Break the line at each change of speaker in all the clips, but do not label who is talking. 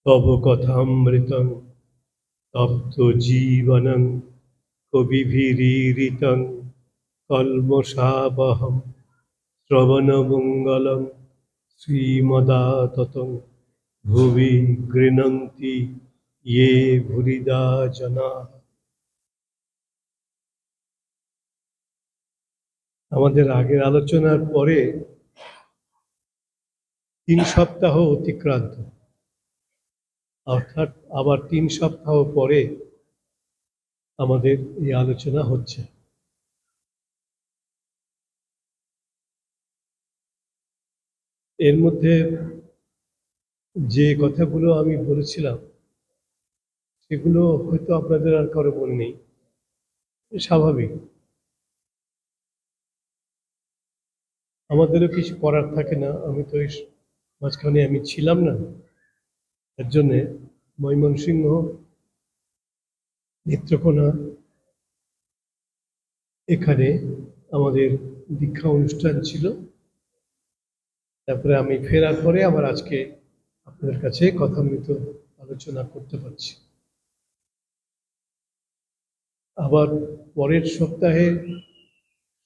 তব কথামৃতং তপ্ত জীবনং কবিভিরীরিতং কল্মষাবহং শ্রবণমঙ্গলং শ্রীমদাততং ভুবি গৃণন্তি ইয়ে ভুরিদা জনা। আমাদের আগের আলোচনার পরে 3 সপ্তাহ অতিক্রান্ত, অর্থাৎ আবার 3 সপ্তাহ পরে আমাদের এই আলোচনা হচ্ছে। এর মধ্যে যে কথাগুলো আমি বলেছিলাম সেগুলো হয়তো আপনাদের আর কারো মনে নেই, স্বাভাবিক। আমাদেরও কিছু করার থাকে না, আমি তো এই মাঝখানে আমি ছিলাম না। এর জন্যে ময়মনসিংহ, নেত্রকোনা এখানে আমাদের দীক্ষা অনুষ্ঠান ছিল। তারপরে আমি ফেরার পরে আবার আজকে আপনাদের কাছে কথামৃত আলোচনা করতে পারছি। আবার পরের সপ্তাহে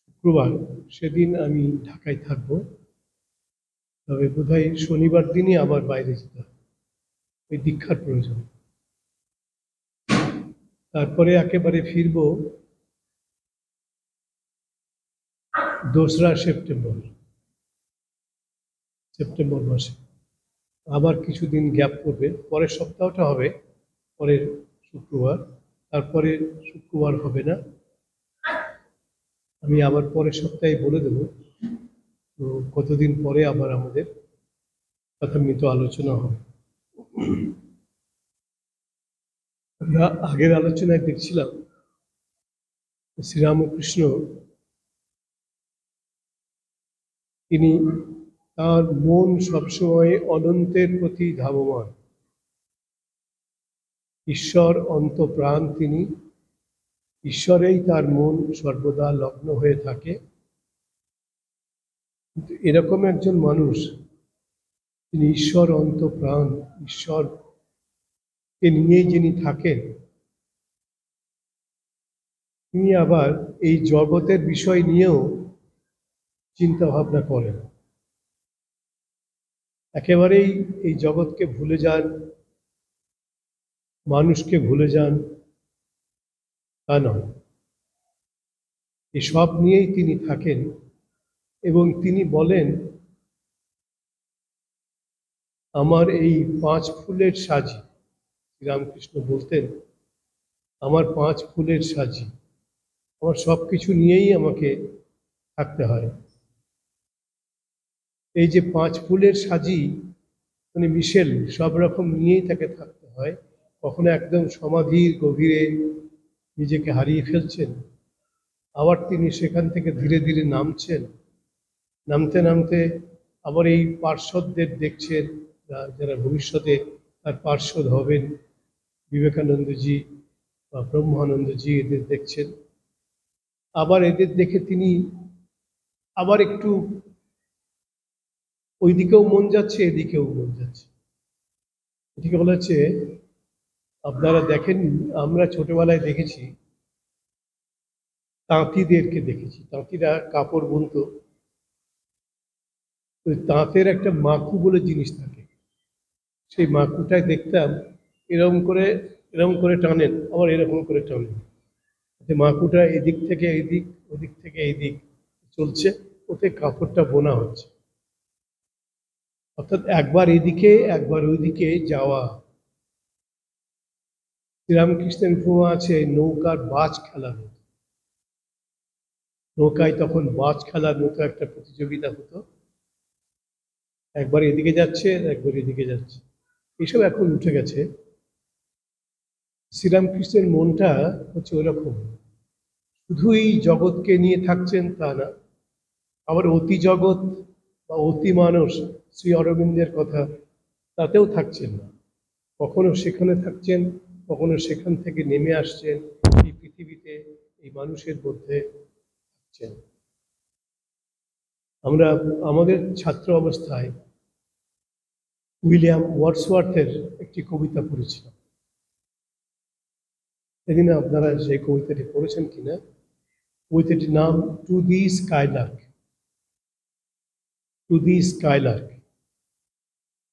শুক্রবার, সেদিন আমি ঢাকায় থাকবো, তবে বোধহয় শনিবার দিনই আবার বাইরে যেতে হবে, ওই দীক্ষার প্রয়োজন। তারপরে একেবারে ফিরবো 2রা সেপ্টেম্বর মাসে। আবার কিছুদিন গ্যাপ করবে, পরের সপ্তাহটা হবে পরের শুক্রবার, তারপরে শুক্রবার হবে না। আমি আবার পরের সপ্তাহে বলে দেবো তো কতদিন পরে আবার আমাদের কথামৃত আলোচনা হবে। আমরা আগের আলোচনায় দেখছিলাম শ্রীরামকৃষ্ণ তিনি তার মন সবসময় অনন্তের প্রতি ধাবমান। ঈশ্বর অন্তঃপ্রাণ তিনি, ঈশ্বরেই তার মন সর্বদা লগ্ন হয়ে থাকে। কিন্তু এরকম একজন মানুষ, তিনি ঈশ্বর অন্তঃপ্রাণ, ঈশ্বরকে নিয়েই যিনি থাকেন, তিনি আবার এই জগতের বিষয় নিয়েও চিন্তা ভাবনা করেন। একেবারেই এই জগৎকে ভুলে যান, মানুষকে ভুলে যান, তা নয়। এসব নিয়েই তিনি থাকেন এবং তিনি বলেন, আমার এই 5 ফুলের সাজি, শ্রীরামকৃষ্ণ বলতেন, আমার 5 ফুলের সাজি, আমার সব কিছু নিয়েই আমাকে থাকতে হয়। এই যে 5 ফুলের সাজি, মানে মিশেল, সব রকম নিয়েই তাকে থাকতে হয়। কখনো একদম সমাধির গভীরে নিজেকে হারিয়ে ফেলছেন, আবার তিনি সেখান থেকে ধীরে ধীরে নামছেন, নামতে নামতে আবার এই পার্শ্বদের দেখছেন, যারা ভবিষ্যতে তার পার্শ্বদ হবেন, বিবেকানন্দজি বা ব্রহ্মানন্দজি, এদের দেখছেন। আবার এদের দেখে তিনি আবার একটু ওই দিকেও মন যাচ্ছে, এদিকেও মন যাচ্ছে। এদিকে বলা হচ্ছে, আপনারা দেখেন, আমরা ছোটবেলায় দেখেছি, তাঁতিদেরকে দেখেছি, তাঁতিরা কাপড় বুনতো। ওই তাঁতের একটা মাকু বলে জিনিস থাকে, সেই মাকুটায় দেখতাম এরকম করে টানেন, আবার এরকম করে টানেন, মাকুটা এদিক থেকে এদিক, ওদিক থেকে এইদিক চলছে, ওতে কাপড়টা বোনা হচ্ছে। অর্থাৎ একবার এদিকে একবার ওইদিকে যাওয়া। শ্রীরামকৃষ্ণের উপমা আছে নৌকার বাজ খেলার মতো। নৌকায় তখন বাজ খেলার মতো একটা প্রতিযোগিতা হতো, একবার এদিকে যাচ্ছে একবার এদিকে যাচ্ছে। এসব এখন উঠে গেছে। শ্রীরামকৃষ্ণের মনটা হচ্ছে ওরকম, শুধুই জগৎকে নিয়ে থাকছেন তা না, আবার অতি জগৎ বা অতি মানুষ, শ্রী অরবিন্দের কথা, তাতেও থাকছেন না। কখনো সেখানে থাকছেন, কখনো সেখান থেকে নেমে আসছেন, এই পৃথিবীতে এই মানুষের মধ্যে থাকছেন। আমরা আমাদের ছাত্র অবস্থায় উইলিয়াম ওয়ার্ডসওয়ার্থের একটি কবিতা পড়েছিলাম। সেদিন আপনারা সেই কবিতাটি পড়েছেন কিনা। কবিতাটির নাম to the skylark. To the skylark.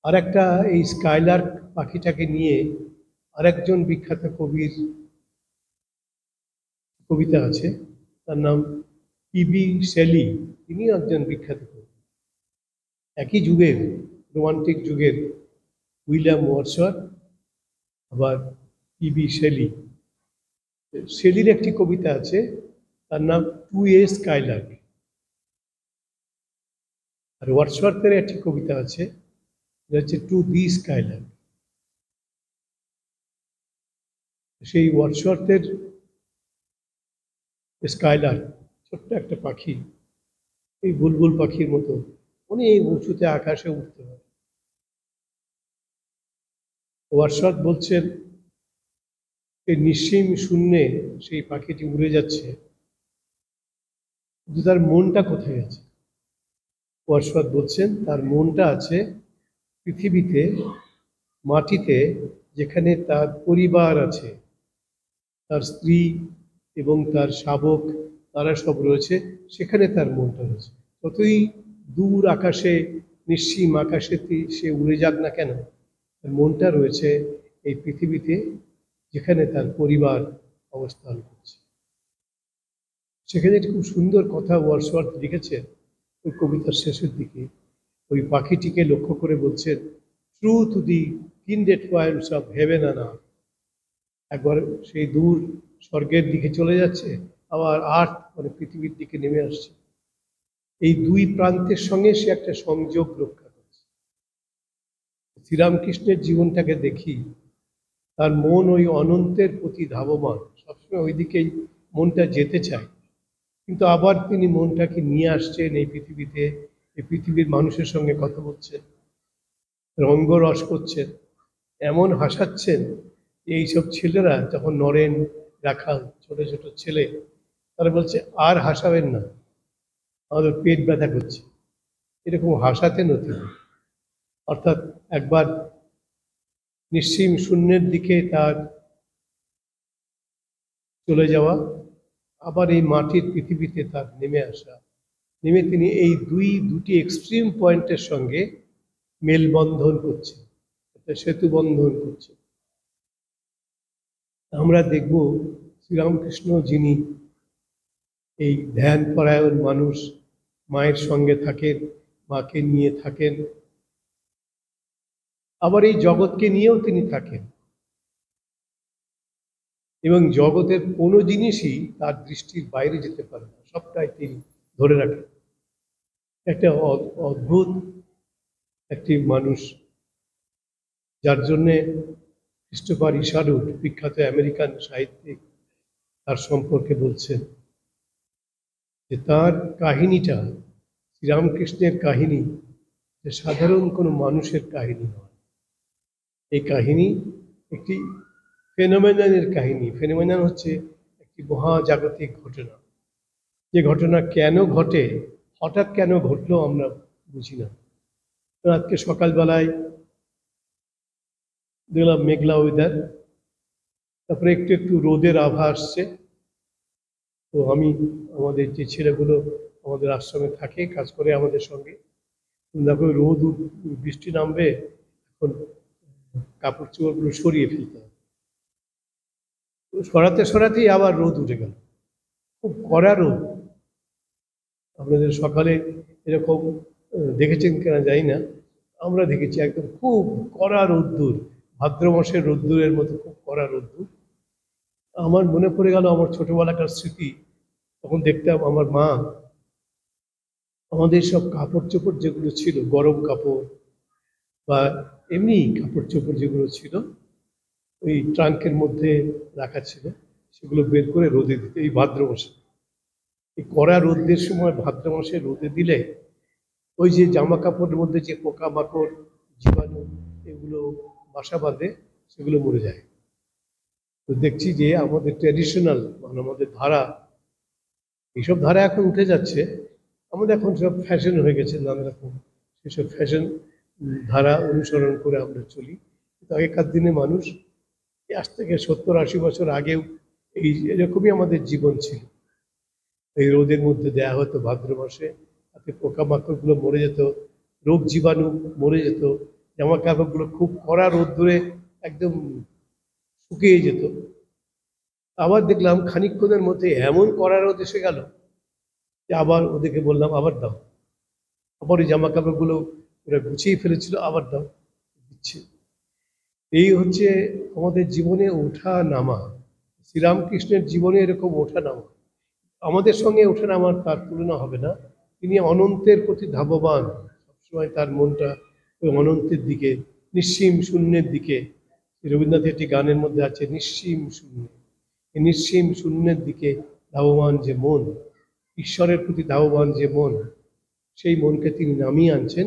আর একটা এই স্কাইলার্ক পাখিটাকে নিয়ে আরেকজন বিখ্যাত কবির কবিতা আছে, তার নাম পিবি শেলি। তিনি একজন বিখ্যাত কবি। একই যুগের, রোমান্টিক যুগের উইলিয়াম ওয়ার্ডসওয়ার্থ আবার পিবি শেলি। শেলির একটি কবিতা আছে, তার নাম টু এ স্কাইলার্ক। আর ওয়ার্ডসওয়ার্থের একটি কবিতা আছে, যেটা হচ্ছে টু দি স্কাইলার্ক। সেই ওয়ার্ডসওয়ার্থের স্কাইলার্ক ছোট্ট একটা পাখি, এই বুলবুল পাখির মতো অনেক উঁচুতে আকাশে উঠতে পারে। ওয়ার্ডসওয়ার্থ বলছেন, এই নিঃসীম শূন্যে সেই পাখিটি উড়ে যাচ্ছে, কিন্তু তার মনটা কোথায় আছে? ওয়ার্ডসওয়ার্থ বলছেন, তার মনটা আছে পৃথিবীতে, মাটিতে, যেখানে তার পরিবার আছে, তার স্ত্রী এবং তার শাবক, তারা সব রয়েছে, সেখানে তার মনটা রয়েছে। যতই দূর আকাশে, নিঃসীম আকাশেতে সে উড়ে যাক না কেন, তার মনটা রয়েছে এই পৃথিবীতে, যেখানে তার পরিবার অবস্থান করছে। সেখানে একটি খুব সুন্দর কথা ওয়ার্ডসওয়ার্থ লিখেছেন ওই কবিতার শেষের দিকে। ওই পাখিটিকে লক্ষ্য করে বলছেন, true to the kindred points of heaven and earth. একবার সেই দূর স্বর্গের দিকে চলে যাচ্ছে, আবার আর্থ মানে পৃথিবীর দিকে নেমে আসছে। এই দুই প্রান্তের সঙ্গে সে একটা সংযোগ রক্ষা করছে। শ্রীরামকৃষ্ণের জীবনটাকে দেখি, তার মন ওই অনন্তের প্রতি ধাবমান, সবসময় ওই দিকেই মনটা যেতে চায়, কিন্তু আবার তিনি মনটাকে নিয়ে আসছেন এই পৃথিবীতে, এই পৃথিবীর মানুষের সঙ্গে কথা বলছেন, রঙ্গরস করছেন, এমন হাসাচ্ছেন। এইসব ছেলেরা যখন নরেন, রাখাল, ছোট ছোট ছেলে, তারা বলছে আর হাসাবেন না, আমাদের পেট ব্যথা করছে, এরকম হাসাতেন অতি। অর্থাৎ একবার নিঃসীম শূন্যের দিকে তার চলে যাওয়া, আবার এই মাটির পৃথিবীতে তার নেমে আসা, নেমে তিনি এই দুটি এক্সট্রিম পয়েন্টের সঙ্গে মেলবন্ধন করছে, একটা সেতু বন্ধন করছে। আমরা দেখব শ্রীরামকৃষ্ণ, যিনি এই ধ্যান পরায়ণ মানুষ, মায়ের সঙ্গে থাকেন, মাকে নিয়ে থাকেন, আবার এই জগৎকে নিয়েও তিনি থাকেন, এবং জগতের কোনো জিনিসই তার দৃষ্টির বাইরে যেতে পারে না, সবটাই তিনি ধরে রাখেন। একটা অদ্ভুত একটি মানুষ, যার জন্যে ক্রিস্টোফার ইশারুড, বিখ্যাত আমেরিকান সাহিত্যিক, তার সম্পর্কে বলছেন যে তার কাহিনীটা, শ্রীরামকৃষ্ণের কাহিনী, যে সাধারণ কোনো মানুষের কাহিনী নয়। এই কাহিনী একটি ফেনোমেননের কাহিনী। ফেনোমেনন হচ্ছে একটি মহাজাগতিক ঘটনা, যে ঘটনা কেন ঘটে, হঠাৎ কেন ঘটলো আমরা বুঝি না। আজকে সকালবেলায় দেখলাম মেঘলা ওয়েদার, তারপরে একটু একটু রোদের আভা আসছে। তো আমি, আমাদের যে ছেলেগুলো আমাদের আশ্রমে থাকে, কাজ করে আমাদের সঙ্গে, দেখো রোদ, বৃষ্টি নামবে, এখন কাপড় চোপড়গুলো সরিয়ে ফেলতে হবে। সরাতে সরাতেই আবার রোদ উঠে গেল, খুব কড়া রোদ। আপনাদের সকালে এরকম দেখেছেন কিনা জানি না, আমরা দেখেছি একদম খুব কড়া রোদ্দুর, ভাদ্র মাসের রোদ্দুরের মতো খুব কড়া রোদ্দুর। আমার মনে পড়ে গেল আমার ছোটবেলাকার স্মৃতি। তখন দেখতাম আমার মা আমাদের সব কাপড় চোপড় যেগুলো ছিল, গরম কাপড় বা এমনি কাপড় চোপড় যেগুলো ছিল, ওই ট্রাঙ্কের মধ্যে রাখা ছিল, সেগুলো বের করে রোদে দিত। এই ভাদ্র মাসে, এই কড়া রোদের সময় ভাদ্র মাসে রোদে দিলে ওই যে জামা কাপড়ের মধ্যে যে পোকামাকড়, জীবাণু এগুলো বাসা বাঁধে, সেগুলো মরে যায়। তো দেখছি যে আমাদের ট্র্যাডিশনাল, মানে আমাদের ধারা, এইসব ধারা এখন উঠে যাচ্ছে। আমাদের এখন সব ফ্যাশন হয়ে গেছে, নানা রকম সেসব ফ্যাশন ধারা অনুসরণ করে আমরা চলি। কিন্তু আগেকার দিনে মানুষ আজ থেকে 70-80 বছর আগেও এরকমই আমাদের জীবন ছিল। এই রোদের মধ্যে দেয়া হতো ভাদ্র মাসে, তাতে পোকামাকড়গুলো মরে যেত, রোগ জীবাণু মরে যেত, জামা কাপড়গুলো খুব কড়া রোদ্দুরে একদম শুকিয়ে যেত। আবার দেখলাম খানিকক্ষণের মধ্যে এমন কড়া রোদ এসে গেল যে আবার ওদেরকে বললাম আবার দাও, আবার ওই জামা কাপড়গুলো ওরা গুছিয়ে ফেলেছিল, আবার দাও, দিচ্ছে। এই হচ্ছে আমাদের জীবনে ওঠা নামা। শ্রীরামকৃষ্ণের জীবনে এরকম ওঠা নামা, আমাদের সঙ্গে ওঠা নামার তার তুলনা হবে না। তিনি অনন্তের প্রতি ধাবমান, সবসময় তার মনটা ওই অনন্তের দিকে, নিঃসীম শূন্যের দিকে। রবীন্দ্রনাথের একটি গানের মধ্যে আছে নিঃসীম শূন্য, এই নিঃসীম শূন্যের দিকে ধাবমান যে মন, ঈশ্বরের প্রতি ধাবমান যে মন, সেই মনকে তিনি নামিয়ে আনছেন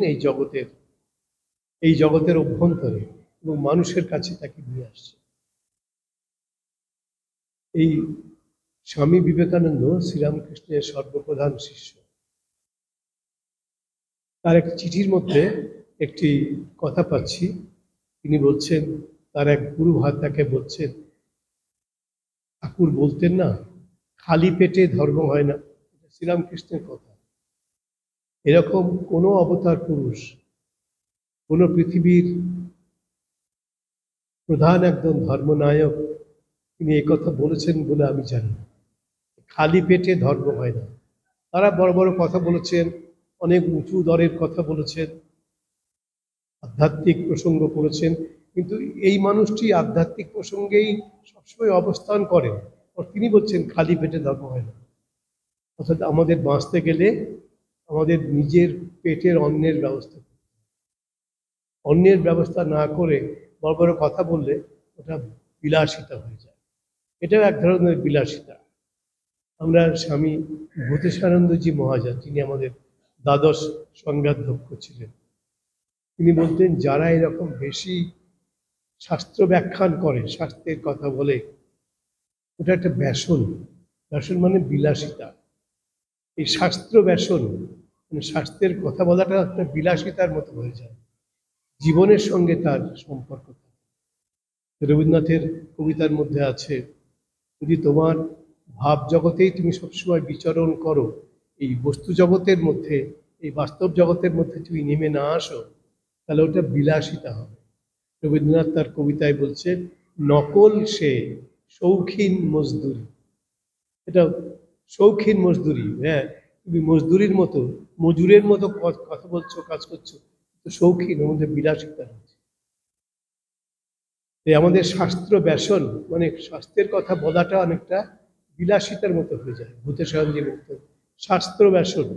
এই জগতের অভ্যন্তরে এবং মানুষের কাছে তাকে নিয়ে আসছে। এই স্বামী বিবেকানন্দ শ্রীরামকৃষ্ণের সর্বপ্রধান শিষ্য। তার এক চিঠির মধ্যে একটি কথা পাচ্ছি, তিনি বলছেন, তার এক গুরু তাকে বলছেন, ঠাকুর বলতেন না, খালি পেটে ধর্ম হয় না। শ্রীরামকৃষ্ণের কথা। এরকম কোনো অবতার পুরুষ, কোনো পৃথিবীর প্রধান একজন ধর্মনায়ক তিনি এই কথা বলেছেন বলে আমি জানি। খালি পেটে ধর্ম হয় না। তারা বড় বড় কথা বলেছেন, অনেক উঁচু দরের কথা বলেছেন, আধ্যাত্মিক প্রসঙ্গ করেছেন, কিন্তু এই মানুষটি আধ্যাত্মিক প্রসঙ্গেই সবসময় অবস্থান করেন। আর তিনি বলছেন খালি পেটে ধর্ম হয় না। অর্থাৎ আমাদের বাঁচতে গেলে আমাদের নিজের পেটের অন্নের ব্যবস্থা করতে হবে। অন্নের ব্যবস্থা না করে বড় বড় কথা বললে ওটা বিলাসিতা হয়ে যায়। এটাও এক ধরনের বিলাসিতা। আমরা স্বামী ভূতেশানন্দজি মহারাজ, তিনি আমাদের দ্বাদশ সংঘাধ্যক্ষ ছিলেন, তিনি বলতেন যারা এরকম বেশি শাস্ত্র ব্যাখ্যান করে, শাস্ত্রের কথা বলে, ওটা একটা ব্যসন। ব্যসন মানে বিলাসিতা। এই শাস্ত্র ব্যসন মানে শাস্ত্রের কথা বলাটা একটা বিলাসিতার মতো হয়ে যায়, জীবনের সঙ্গে তার সম্পর্ক থাকে। রবীন্দ্রনাথের কবিতার মধ্যে আছে, যদি তোমার ভাব জগতেই তুমি সবসময় বিচরণ করো, এই বস্তু জগতের মধ্যে, এই বাস্তব জগতের মধ্যে তুমি নেমে না আসো, তাহলে ওটা বিলাসিতা হবে। রবীন্দ্রনাথ তার কবিতায় বলছে, নকল সে শৌখিন মজদুরি। এটা শৌখিন মজদুরি। হ্যাঁ, তুমি মজদুরির মতো, মজুরের মতো কথা বলছো, কাজ করছো, তো শৌখিন, ওর মধ্যে বিলাসিতা রয়েছে। আমাদের শাস্ত্র ব্যসন মানে শাস্ত্রের কথা বলাটা অনেকটা বিলাসিতার মতো হয়ে যায়। ভূতেশানন্দজি বলতেন শাস্ত্র ব্যসন,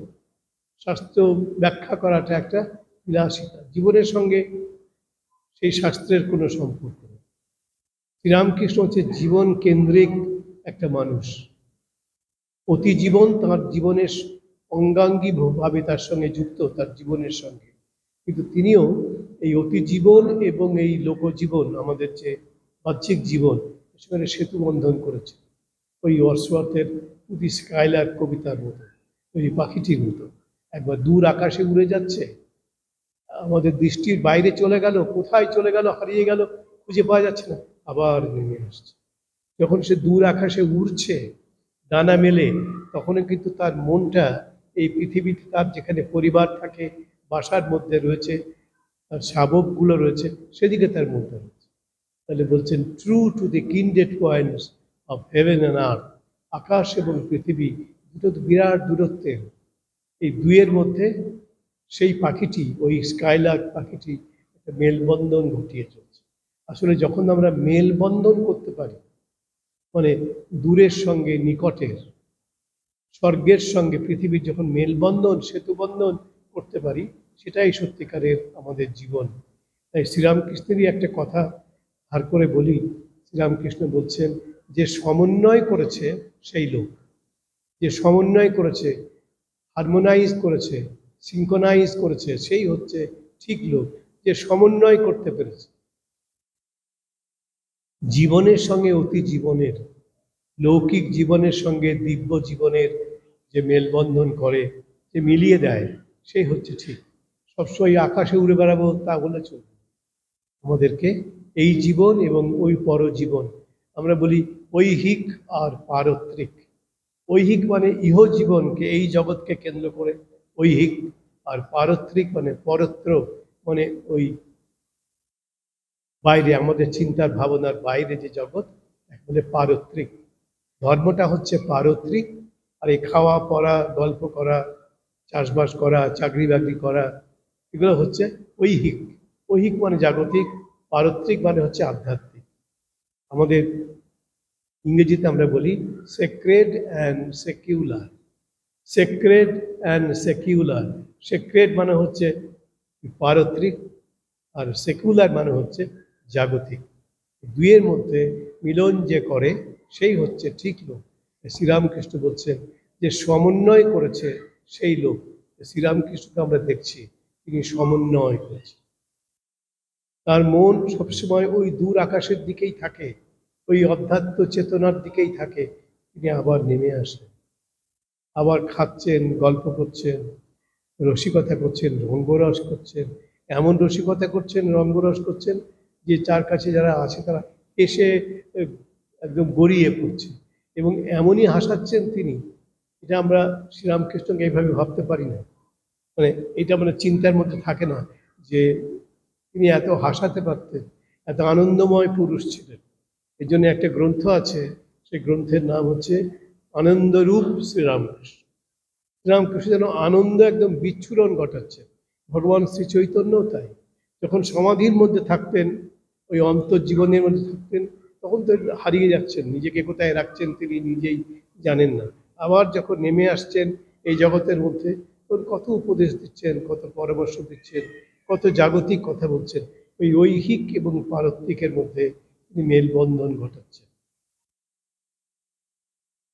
শাস্ত্র ব্যাখ্যা করাটা একটা বিলাসিতা, জীবনের সঙ্গে সেই শাস্ত্রের কোনো সম্পর্ক নেই। শ্রীরামকৃষ্ণ হচ্ছে জীবন কেন্দ্রিক একটা মানুষ। অতি জীবন তাঁর জীবনের অঙ্গাঙ্গী ভাবে তার সঙ্গে যুক্ত, তার জীবনের সঙ্গে। কিন্তু তিনিও এই অতি জীবন এবং এই লোকজীবন, আমাদের যে বাহ্যিক জীবন, সেখানে সেতু বন্ধন করেছে। ওই ওয়ার্ডসওয়ার্থের টু দি স্কাইলার কবিতার মতো, ওই পাখিটির মতো, একবার দূর আকাশে উড়ে যাচ্ছে, আমাদের দৃষ্টির বাইরে চলে গেল, কোথায় চলে গেল, হারিয়ে গেল, খুঁজে পাওয়া যাচ্ছে না, আবার নেমে আসছে। যখন সে দূর আকাশে উড়ছে ডানা মেলে, তখনও কিন্তু তার মনটা এই পৃথিবীতে, তার যেখানে পরিবার থাকে, বাসার মধ্যে রয়েছে, তার শাবকগুলো রয়েছে, সেদিকে তার মনটা রয়েছে। তাহলে বলছেন true to the kindred points of heaven and earth. আকাশ এবং পৃথিবী দুটো বিরাট দূরত্বের, এই দুইয়ের মধ্যে সেই পাখিটি, ওই স্কাইলার্ক পাখিটি একটা মেলবন্ধন ঘটিয়ে চলছে। আসলে যখন আমরা মেলবন্ধন করতে পারি, মানে দূরের সঙ্গে নিকটের, স্বর্গের সঙ্গে পৃথিবীর যখন মেলবন্ধন, সেতুবন্ধন করতে পারি, সেটাই সত্যিকারের আমাদের জীবন। তাই শ্রীরামকৃষ্ণেরই একটা কথা ধার করে বলি। শ্রীরামকৃষ্ণ বলছেন, যে সমন্বয় করেছে সেই লোক, যে সমন্বয় করেছে, হারমোনাইজ করেছে, সিঙ্কোনাইজ করেছে, সেই হচ্ছে ঠিক লোক, যে সমন্বয় করতে পেরেছে জীবনের সঙ্গে অতি জীবনের, লৌকিক জীবনের সঙ্গে দিব্য জীবনের যে মেলবন্ধন করে, যে মিলিয়ে দেয়, সেই হচ্ছে ঠিক সবসময় আকাশে উড়ে বেড়াবো তা বলে চলবে। আমাদেরকে এই জীবন এবং ওই পরজীবন, আমরা বলি ঐহিক আর পারত্রিক। ঐহিক মানে ইহ জীবনকে, এই জগৎকে কেন্দ্র করে ঐহিক, আর পারত্রিক মানে পরত্র, মানে ওই বাইরে, আমাদের চিন্তার ভাবনার বাইরে যে জগৎ, বলে পারত্রিক। ধর্মটা হচ্ছে পারত্রিক, আর এই খাওয়া পড়া, গল্প করা, চাষবাস করা, চাকরি বাকরি করা, এগুলো হচ্ছে ঐহিক। ঐহিক মানে জাগতিক, পারত্রিক মানে হচ্ছে আধ্যাত্মিক। আমাদের ইংরেজিতে আমরা বলি sacred and secular. Sacred and secular. Sacred মানে হচ্ছে পারত্রিক, আর সেকুলার মানে হচ্ছে জাগতিক। দুইয়ের মধ্যে মিলন যে করে সেই হচ্ছে ঠিক লোক। শ্রীরামকৃষ্ণ বলছেন যে সমন্বয় করেছে সেই লোক। শ্রীরামকৃষ্ণকে আমরা দেখছি তিনি সমন্বয় করেছেন। তার মন সবসময় ওই দূর আকাশের দিকেই থাকে, ওই অধ্যাত্ম চেতনার দিকেই থাকে। তিনি আবার নেমে আসেন, আবার খাচ্ছেন, গল্প করছেন, রসিকতা করছেন, রঙ্গরস করছেন। এমন রসিকতা করছেন, রঙ্গরস করছেন যে যার কাছে যারা আছে তারা এসে একদম গড়িয়ে পড়ছে, এবং এমনই হাসাচ্ছেন তিনি, এটা আমরা শ্রীরামকৃষ্ণকে এইভাবে ভাবতে পারি না। মানে এটা মানে চিন্তার মধ্যে থাকে না যে তিনি এত হাসাতে পারতেন, এত আনন্দময় পুরুষ ছিলেন। এই জন্য একটা গ্রন্থ আছে, সেই গ্রন্থের নাম হচ্ছে আনন্দরূপ শ্রীরামকৃষ্ণ। শ্রীরামকৃষ্ণ যেন আনন্দ একদম বিচ্ছুরণ ঘটাচ্ছে। ভগবান শ্রী চৈতন্যও তাই। যখন সমাধির মধ্যে থাকতেন, ওই অন্তর্জীবনের মধ্যে থাকতেন, তখন তো হারিয়ে যাচ্ছেন, নিজেকে কোথায় রাখছেন তিনি নিজেই জানেন না। আবার যখন নেমে আসছেন এই জগতের মধ্যে, তখন কত উপদেশ দিচ্ছেন, কত পরামর্শ দিচ্ছেন, কত জাগতিক কথা বলছেন। ওই ঐহিক এবং পারত্রিকের মধ্যে তিনি মেলবন্ধন ঘটাচ্ছেন।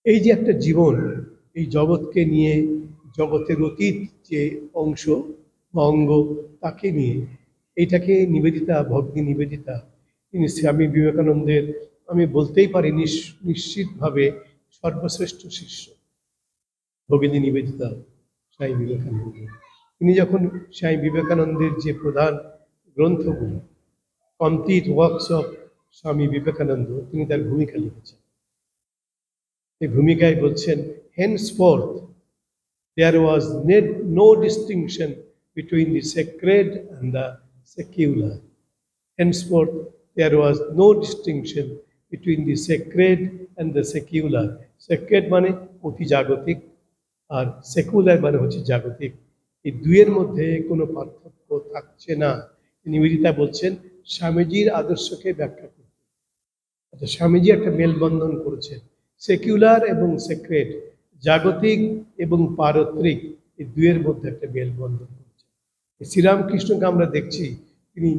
এই যে একটা জীবন, এই জগৎকে নিয়ে, জগতের অতীত যে অংশ বা অঙ্গ, তাকে নিয়ে, এইটাকে নিবেদিতা, ভগ্নী নিবেদিতা, তিনি স্বামী বিবেকানন্দের, আমি বলতেই পারি নিশ্চিতভাবে সর্বশ্রেষ্ঠ শিষ্য ভগিনী নিবেদিতা স্বামী বিবেকানন্দ। তিনি যখন স্বামী বিবেকানন্দের যে প্রধান গ্রন্থগুলো, complete works of Swami Vivekananda, তিনি তার ভূমিকা লিখেছেন। এই ভূমিকায় বলছেন, henceforth there was no distinction between the sacred and the secular. Henceforth there was no distinction between the sacred and the secular. Sacred মানে অতি জাগতিক, আর সেকুলার মানে হচ্ছে জাগতিক। এই দুইয়ের মধ্যে কোনো পার্থক্য থাকছে না। নিবেদিতা বলছেন স্বামীজির আদর্শকে ব্যাখ্যা করতে। আচ্ছা, স্বামীজি একটা মেলবন্ধন করেছেন সেকুলার এবং সেক্রেট, জাগতিক এবং পারত্রিক, এই দুইয়ের মধ্যে একটা মেলবন্ধন করেছেন। শ্রীরামকৃষ্ণকে আমরা দেখছি তিনি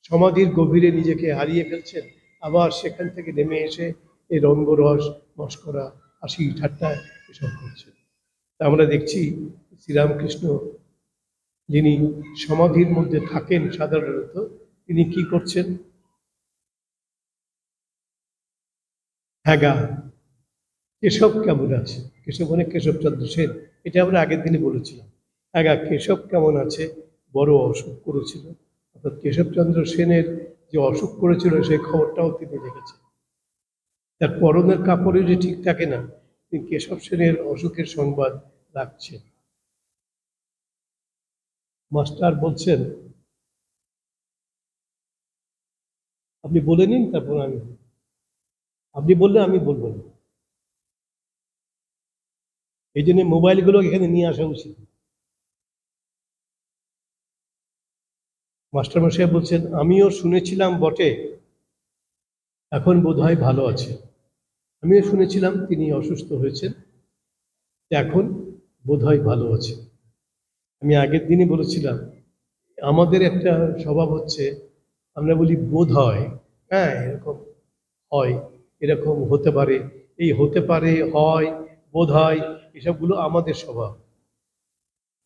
সমাধির গভীরে নিজেকে হারিয়ে ফেলছেন, আবার সেখান থেকে নেমে এসে এই রঙ্গরস, মস্করা, হাসি ঠাট্টা এসব করছেন। তা আমরা দেখছি শ্রীরামকৃষ্ণ যিনি সমাধির মধ্যে থাকেন সাধারণত, তিনি কি করছেন? হ্যাঁ গা, কেশব কেমন আছে? কেশব মানে কেশবচন্দ্র সেন, এটা আমরা আগের দিনে বলেছিলাম। হ্যাঁ গা, কেশব কেমন আছে? বড় অসুখ করেছিল। অর্থাৎ কেশবচন্দ্র সেনের যে অসুখ করেছিল সেই খবরটাও তিনি রেখেছেন। তার পরনের কাপড়ে যে ঠিক থাকে না, তিনি কেশব সেনের অসুখের সংবাদ রাখছেন। মাস্টার বলছেন, আপনি বলে নিন, তারপর আপনি বললে আমি বলবো না। এই জন্য মোবাইলগুলো এখানে নিয়ে আসা উচিত। মাস্টারমশাই বলছেন, আমিও শুনেছিলাম বটে, এখন বোধহয় ভালো আছে। আমিও শুনেছিলাম তিনি অসুস্থ হয়েছেন, এখন বোধহয় ভালো আছে। আমি আগের দিনই বলেছিলাম, আমাদের একটা স্বভাব হচ্ছে, আমরা বলি বোধ হয়, হ্যাঁ এরকম হয়, এরকম হতে পারে, এই হতে পারে, হয়, বোধ হয়, এসবগুলো আমাদের স্বভাব।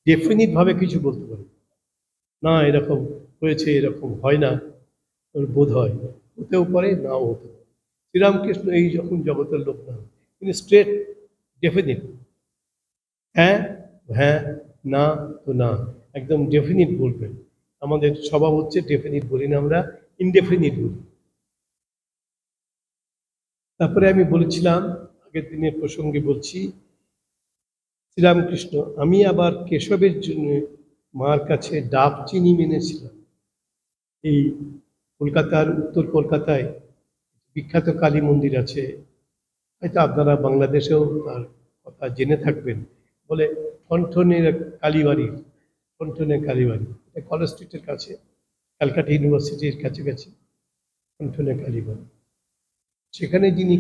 ডেফিনিট ভাবে কিছু বলতে পারি না, এরকম হয়েছে, এরকম হয় না, বোধ হয়, হতেও পারে, নাও হতে পারে। শ্রীরামকৃষ্ণ এই যখন জগতের লোক না, তিনি স্ট্রেট ডেফিনিট, হ্যাঁ হ্যাঁ, না তো না, একদম ডেফিনিট বলবেন। আমাদের স্বভাব হচ্ছে ডেফিনিট বলি না, আমরা ইনডেফিনিট বলি। তারপরে আমি বলেছিলাম, আগের দিনের প্রসঙ্গে বলছি, শ্রীরামকৃষ্ণ, আমি আবার কেশবের জন্য মার কাছে ডাব চিনি মেনেছিলাম। এই কলকাতার, উত্তর কলকাতায় বিখ্যাত কালী মন্দির আছে, হয়তো আপনারা বাংলাদেশেও তার কথা জেনে থাকবেন, বলে ঠনঠনের কালীবাড়ি। ঠনঠনের কালীবাড়ি, এটা কলেজ স্ট্রিটের কাছে, ক্যালকাটা ইউনিভার্সিটির কাছাকাছি ঠনঠনের কালীবাড়ি। সেখানে যিনি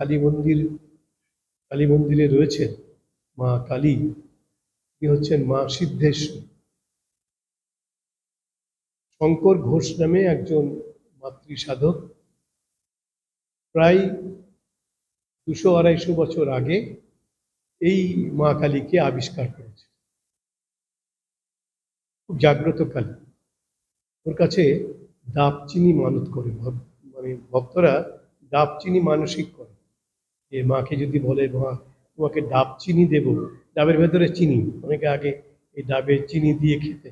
কালী মন্দিরে রয়েছেন, মা কালী, তিনি হচ্ছেন মা সিদ্ধেশ্বরী। শঙ্কর ঘোষ নামে একজন মাতৃ সাধক প্রায় 200-250 বছর আগে এই মা কালীকে আবিষ্কার করেছে। খুব জাগ্রত কালী। ওর কাছে ডাব চিনি মানত করে, মানে ভক্তরা ডাব চিনি মানসিক করে, যে মাকে যদি বলে মা তোমাকে ডাব চিনি দেব, ডাবের ভেতরে চিনি, অনেকে আগে এই ডাবে চিনি দিয়ে খেতে।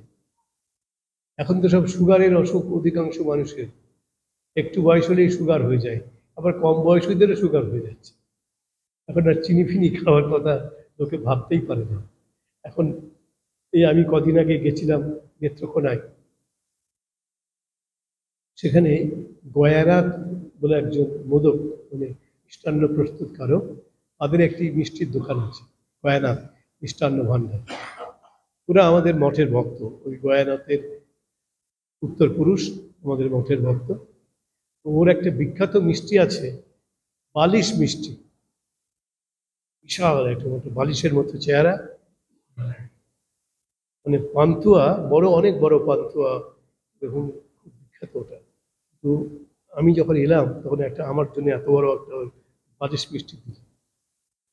এখন তো সব সুগারের অসুখ অধিকাংশ মানুষের, একটু বয়স হলেই সুগার হয়ে যায়, আবার কম বয়সীদেরও সুগার হয়ে যাচ্ছে। এখন আর চিনি ফিনি খাওয়ার কথা লোকে ভাবতেই পারে না। এখন এই আমি কদিন আগে গেছিলাম নেত্রকোনায়, সেখানে গয়ারাত বলে একজন মোদক, মানে মিষ্টান্ন প্রস্তুতকারক, তাদের একটি মিষ্টির দোকান আছে, গয়ানাথ মিষ্টান্ন ভাণ্ডার। ওরা আমাদের মঠের ভক্ত, ওই গয়ানাথের উত্তর পুরুষ আমাদের মঠের ভক্ত। ওর একটা বিখ্যাত মিষ্টি আছে, বালিশ মিষ্টি, বিশাল একটা মতো বালিশের মতো চেহারা, মানে পান্তুয়া, অনেক বড় পান্তুয়া, দেখুন খুব বিখ্যাত ওটা। তো আমি যখন এলাম তখন একটা আমার জন্য এত বড় একটা বালিশ মিষ্টি দিল।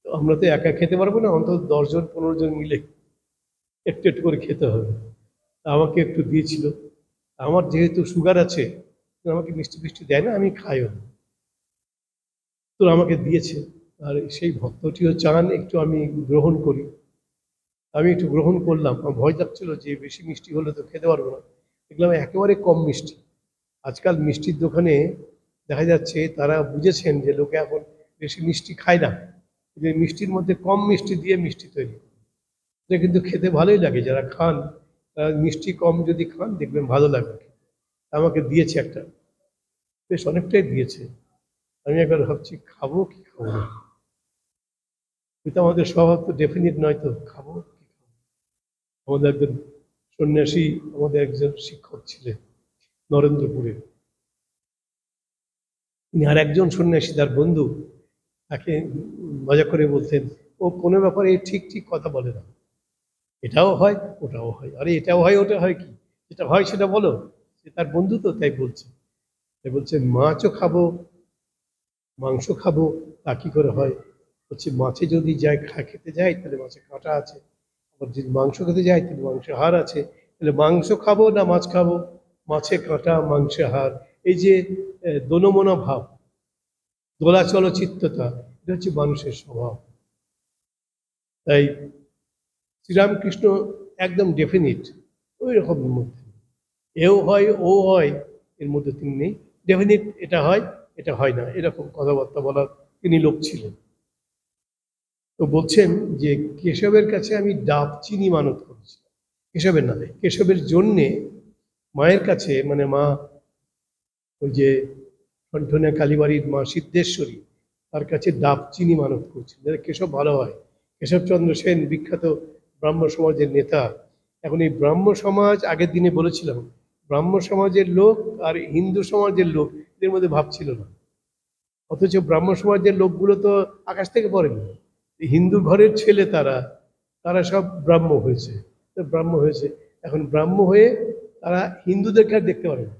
তো আমরা তো একা খেতে পারবো না, অন্তত 10-15 জন মিলে একটু একটু করে খেতে হবে। আমাকে একটু দিয়েছিল। আমার যেহেতু সুগার আছে, আমাকে মিষ্টি ফিষ্টি দেয় না, আমি খাইও না, তো আমাকে দিয়েছে। আর সেই ভক্তটিও চান একটু আমি গ্রহণ করি, আমি একটু গ্রহণ করলাম। আমার ভয় লাগছিল যে বেশি মিষ্টি হলে তো খেতে পারবো না, দেখলাম একেবারে কম মিষ্টি। আজকাল মিষ্টির দোকানে দেখা যাচ্ছে তারা বুঝেছেন যে লোকে এখন বেশি মিষ্টি খায় না, যে মিষ্টির মধ্যে কম মিষ্টি দিয়ে মিষ্টি তৈরি করে। এটা কিন্তু খেতে ভালোই লাগে, যারা খান তারা মিষ্টি কম যদি খান দেখবেন ভালো লাগবে। আমাকে দিয়েছে একটা, বেশ অনেকটাই দিয়েছে। আমি একবার ভাবছি খাবো কি খাবো না, কিন্তু আমাদের স্বভাব তো ডেফিনিট নয়, তো খাবো কি খাবো। আমাদের একজন সন্ন্যাসী, আমাদের একজন শিক্ষক ছিলেন নরেন্দ্রপুরে, তিনি আর একজন সন্ন্যাসী তার বন্ধু, তাকে মজা করে বলতেন, ও কোনো ব্যাপারে ঠিক ঠিক কথা বলে না, এটাও হয় ওটাও হয়, আরে এটাও হয় ওটা হয় কি, যেটা হয় সেটা বলো। সে তার বন্ধু তো, তাই বলছে। তাই বলছে মাছও খাবো মাংস খাবো, তা কি করে হয়? বলছে মাছে যদি যাই খেতে যাই তাহলে মাছে কাঁটা আছে, আবার যদি মাংস খেতে যাই তাহলে মাংসে হাড় আছে, তাহলে মাংস খাবো না মাছ খাবো? মাছে কাঁটা মাংসে হাড়, এই যে দোনমনা ভাব, দোলাচল চিত্ততা, এটা হচ্ছে মানুষের স্বভাব। তাই শ্রীরামকৃষ্ণ একদম ডেফিনিট, ওই রকমের মধ্যে এও হয় ও হয়, এর মধ্যে তিনি নেই। ডেফিনিট এটা হয় এটা হয় না, এরকম কথাবার্তা বলার তিনি লোক ছিলেন। তো বলছেন যে কেশবের কাছে আমি ডাব চিনি মানত করেছিলাম, কেশবের নামে, কেশবের জন্যে মায়ের কাছে, মানে মা ওই যে ঠনঠনে কালীবাড়ির মা সিদ্ধেশ্বরী, তার কাছে ডাব চিনি মানত করছিল যাতে কেশব ভালো হয়। কেশবচন্দ্র সেন বিখ্যাত ব্রাহ্ম সমাজের নেতা। এখন এই ব্রাহ্ম সমাজ, আগের দিনে বলেছিলাম, ব্রাহ্ম সমাজের লোক আর হিন্দু সমাজের লোক এদের মধ্যে ভাব ছিল না, অথচ ব্রাহ্ম সমাজের লোকগুলো তো আকাশ থেকে পড়েনি, হিন্দু ঘরের ছেলে, তারা তারা সব ব্রাহ্ম হয়েছে, ব্রাহ্ম হয়েছে। এখন ব্রাহ্ম হয়ে তারা হিন্দুদেরকে আর দেখতে পারে না,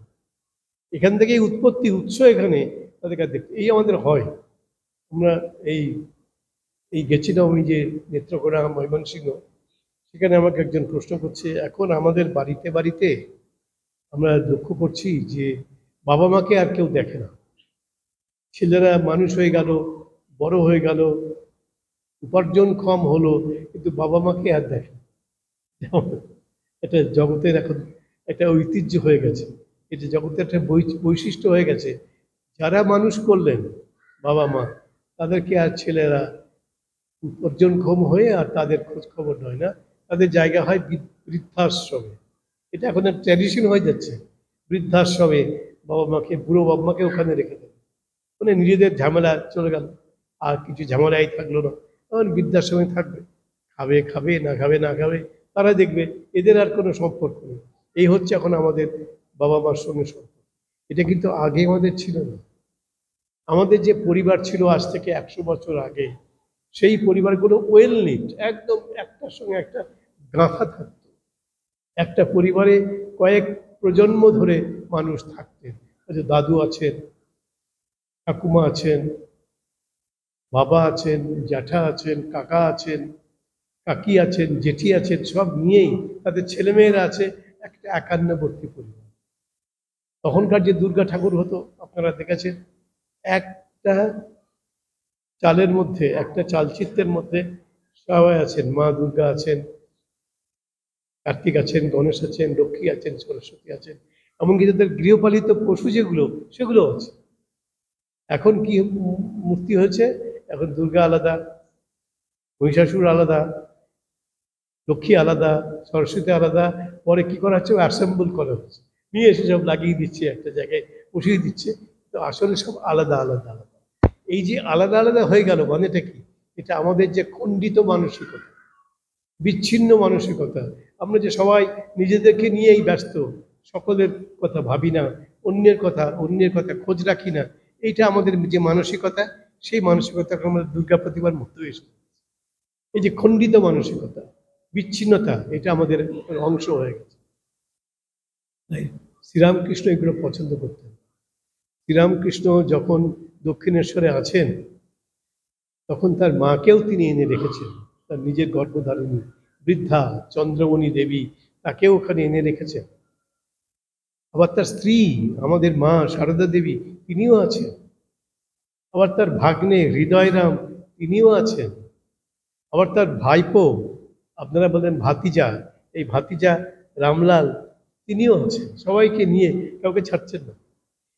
এখান থেকেই উৎপত্তি, উৎস এখানে, তাদেরকে আর দেখতে। এই আমাদের হয়। আমরা এই এই গেছিলাম ওই যে নেত্রকোনা ময়মনসিংহ, সেখানে আমাকে একজন প্রশ্ন করছে, এখন আমাদের বাড়িতে বাড়িতে আমরা লক্ষ্য করছি যে বাবা মাকে আর কেউ দেখে না, ছেলেরা মানুষ হয়ে গেল, বড় হয়ে গেল, উপার্জন কম হলো, কিন্তু বাবা মাকে আর দেখে না। এটা জগতের এখন একটা ঐতিহ্য হয়ে গেছে, এটা জগতের একটা বৈশিষ্ট্য হয়ে গেছে। যারা মানুষ করলেন বাবা মা, তাদেরকে আর ছেলেরা উপার্জনক্ষম হয়ে আর তাদের খোঁজ খবর নয় না, তাদের জায়গা হয় বৃদ্ধাশ্রমে। এটা এখন ট্র্যাডিশন হয়ে যাচ্ছে, বৃদ্ধাশ্রমে বাবা মাকে, বুড়ো বাবা মাকে ওখানে রেখে দেবে, মানে নিজেদের ঝামেলা চলে গেল, আর কিছু ঝামেলাই থাকলো না, তখন বৃদ্ধাশ্রমে থাকবে, খাবে খাবে, না খাবে না খাবে, তারা দেখবে, এদের আর কোনো সম্পর্ক নেই। এই হচ্ছে এখন আমাদের বাবা মার সঙ্গে সম্পর্ক। এটা কিন্তু আগে আমাদের ছিল না। আমাদের যে পরিবার ছিল আজ থেকে 100 বছর আগে, সেই পরিবারগুলো ওয়েল নিট, একদম একটার সঙ্গে একটা গাঁথা থাকতো। একটা পরিবারে কয়েক প্রজন্ম ধরে মানুষ থাকতেন। দাদু আছেন, ঠাকুমা আছেন, বাবা আছেন, জ্যাঠা আছেন, কাকা আছেন, কাকি আছেন, জেঠি আছেন, সব নিয়েই তাদের ছেলেমেয়েরা আছে, একটা একান্নবর্তী পরিবার। তখনকার যে দুর্গা ঠাকুর হতো আপনারা দেখেছেন, একটা চালের মধ্যে, একটা চালচিত্রের মধ্যে সবাই আছেন, মা দুর্গা আছেন, কার্তিক আছেন, গণেশ আছেন, লক্ষ্মী আছেন, সরস্বতী আছেন, এমনকি তাদের গৃহপালিত পশু যেগুলো সেগুলো আছে। এখন কি মূর্তি হয়েছে, এখন দুর্গা আলাদা, মহিষাসুর আলাদা, লক্ষ্মী আলাদা, সরস্বতী আলাদা, পরে কি করা হচ্ছে, অ্যাসেম্বল করা হচ্ছে, নিয়ে এসে সব লাগিয়ে দিচ্ছে, একটা জায়গায় বসিয়ে দিচ্ছে। তো আসলে সব আলাদা আলাদা আলাদা। এই যে আলাদা আলাদা হয়ে গেল, মানেটা কি? এটা আমাদের যে খণ্ডিত মানসিকতা, বিচ্ছিন্ন মানসিকতা, আমরা যে সবাই নিজেদেরকে নিয়েই ব্যস্ত, সকলের কথা ভাবি না, অন্যের কথা খোঁজ রাখি না, এইটা আমাদের যে মানসিকতা, সেই মানসিকতাকে আমরা দুর্গা প্রতিমার মধ্যে এসে, এই যে খণ্ডিত মানসিকতা, বিচ্ছিন্নতা, এটা আমাদের অংশ হয়ে গেছে। তাই শ্রীরামকৃষ্ণ এগুলো পছন্দ করতেন। শ্রীরামকৃষ্ণ যখন দক্ষিণেশ্বরে আছেন, তখন তার মাকেও তিনি এনে রেখেছেন, তার নিজের গর্ভধারিণী বৃদ্ধা চন্দ্রমণি দেবী, তাকেও ওখানে এনে রেখেছেন। আবার তার স্ত্রী আমাদের মা সারদা দেবী, তিনিও আছেন। আবার তার ভাগ্নে হৃদয়রাম, তিনিও আছেন। আবার তার ভাইপো, আপনারা বলেন ভাতিজা, এই ভাতিজা রামলাল, তিনিও আছেন। সবাইকে নিয়ে, কাউকে ছাড়ছেন না।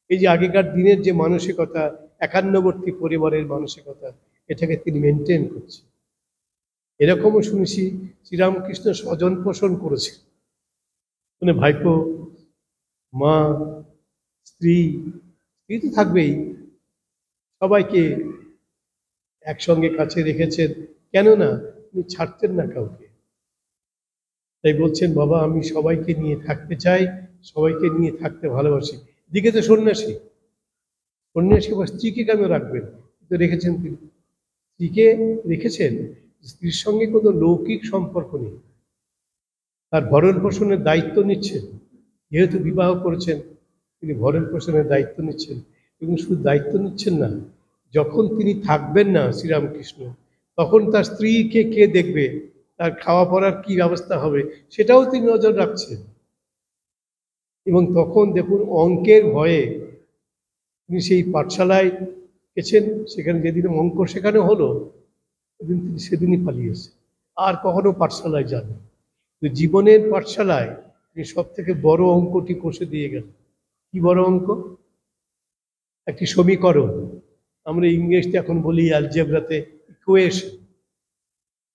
এই যে আগেকার দিনের যে মানসিকতা, একান্নবর্তী পরিবারের মানসিকতা, এটাকে তিনি মেনটেন করছেন। এরকমও শুনেছি শ্রীরামকৃষ্ণ স্বজন পোষণ করেছেন, মানে ভাইপো, মা, স্ত্রী, স্ত্রী তো থাকবেই, সবাইকে একসঙ্গে কাছে রেখেছেন। কেননা তিনি ছাড়তেন না কাউকে। তাই বলছেন, বাবা আমি সবাইকে নিয়ে থাকতে চাই, সবাইকে নিয়ে থাকতে ভালোবাসি। দিকে তো সন্ন্যাসী, সন্ন্যাসী আবার স্ত্রীকে কেন রাখবেন? তো রেখেছেন তিনি, স্ত্রীকে রেখেছেন, স্ত্রীর সঙ্গে কোনো লৌকিক সম্পর্ক নেই, তার ভরণ পোষণের দায়িত্ব নিচ্ছেন। যেহেতু বিবাহ করেছেন, তিনি ভরণ পোষণের দায়িত্ব নিচ্ছেন। এবং শুধু দায়িত্ব নিচ্ছেন না, যখন তিনি থাকবেন না শ্রীরামকৃষ্ণ, তখন তার স্ত্রীকে কে দেখবে, তার খাওয়া পড়ার কি ব্যবস্থা হবে, সেটাও তিনি নজর রাখছেন। এবং তখন দেখুন, অঙ্কের ভয়ে তিনি সেই পাঠশালায় গেছেন, সেখানে যেদিন অঙ্ক শেখানো হলো, সেদিন তিনি সেদিনই পালিয়েছেন, আর কখনো পাঠশালায় যান। তো জীবনের পাঠশালায় তিনি সব থেকে বড় অঙ্কটি কষে দিয়ে গেলেন। কি বড় অঙ্ক? একটি সমীকরণ, আমরা ইংরেজিতে এখন বলি অ্যালজেব্রাতে ইকুয়েশন,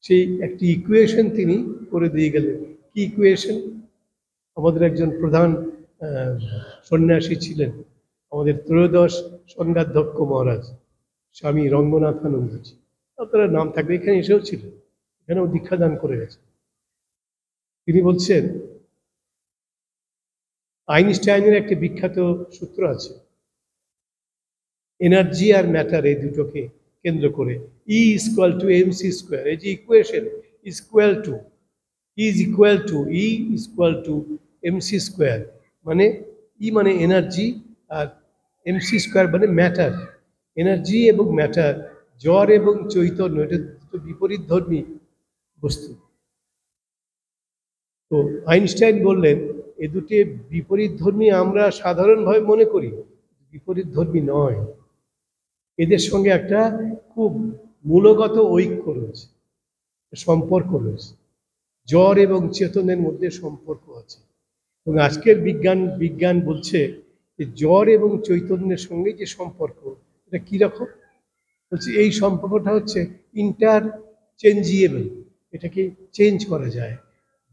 সেই একটি ইকুয়েশন তিনি করে দিয়ে গেলেন। কি ইকুয়েশন? আমাদের একজন প্রধান সন্ন্যাসী ছিলেন, আমাদের ত্রয়োদশ সঙ্গাধ্যক্ষ মহারাজ স্বামী রঙ্গনাথানন্দজি, আপনারা নাম থাকবে, এখানে এসেও ছিলেন, এখানেও দীক্ষাদান করে গেছেন। তিনি বলছেন, আইনস্টাইনের একটি বিখ্যাত সূত্র আছে, এনার্জি আর ম্যাটার, এই দুটোকে কেন্দ্র করে, E equal to MC square, এই যে equation, equal to, is equal to E equal to MC square, মানে ই মানে এনার্জি, আর এমসি স্কোয়ার মানে ম্যাটার। এনার্জি এবং ম্যাটার, জ্বর এবং চৈতন্য, এটা দুটো বিপরীত ধর্মী বস্তু। তো আইনস্টাইন বললেন, এ দুটি বিপরীত ধর্মী আমরা সাধারণভাবে মনে করি, বিপরীত ধর্মী নয়, এদের সঙ্গে একটা খুব মূলগত ঐক্য রয়েছে, সম্পর্ক রয়েছে। জড় এবং চেতনের মধ্যে সম্পর্ক আছে। এবং আজকের বিজ্ঞান বলছে যে জড় এবং চৈতন্যের সঙ্গে যে সম্পর্ক, এটা কীরকম? বলছে এই সম্পর্কটা হচ্ছে ইন্টারচেঞ্জিয়েবল, এটাকে চেঞ্জ করা যায়।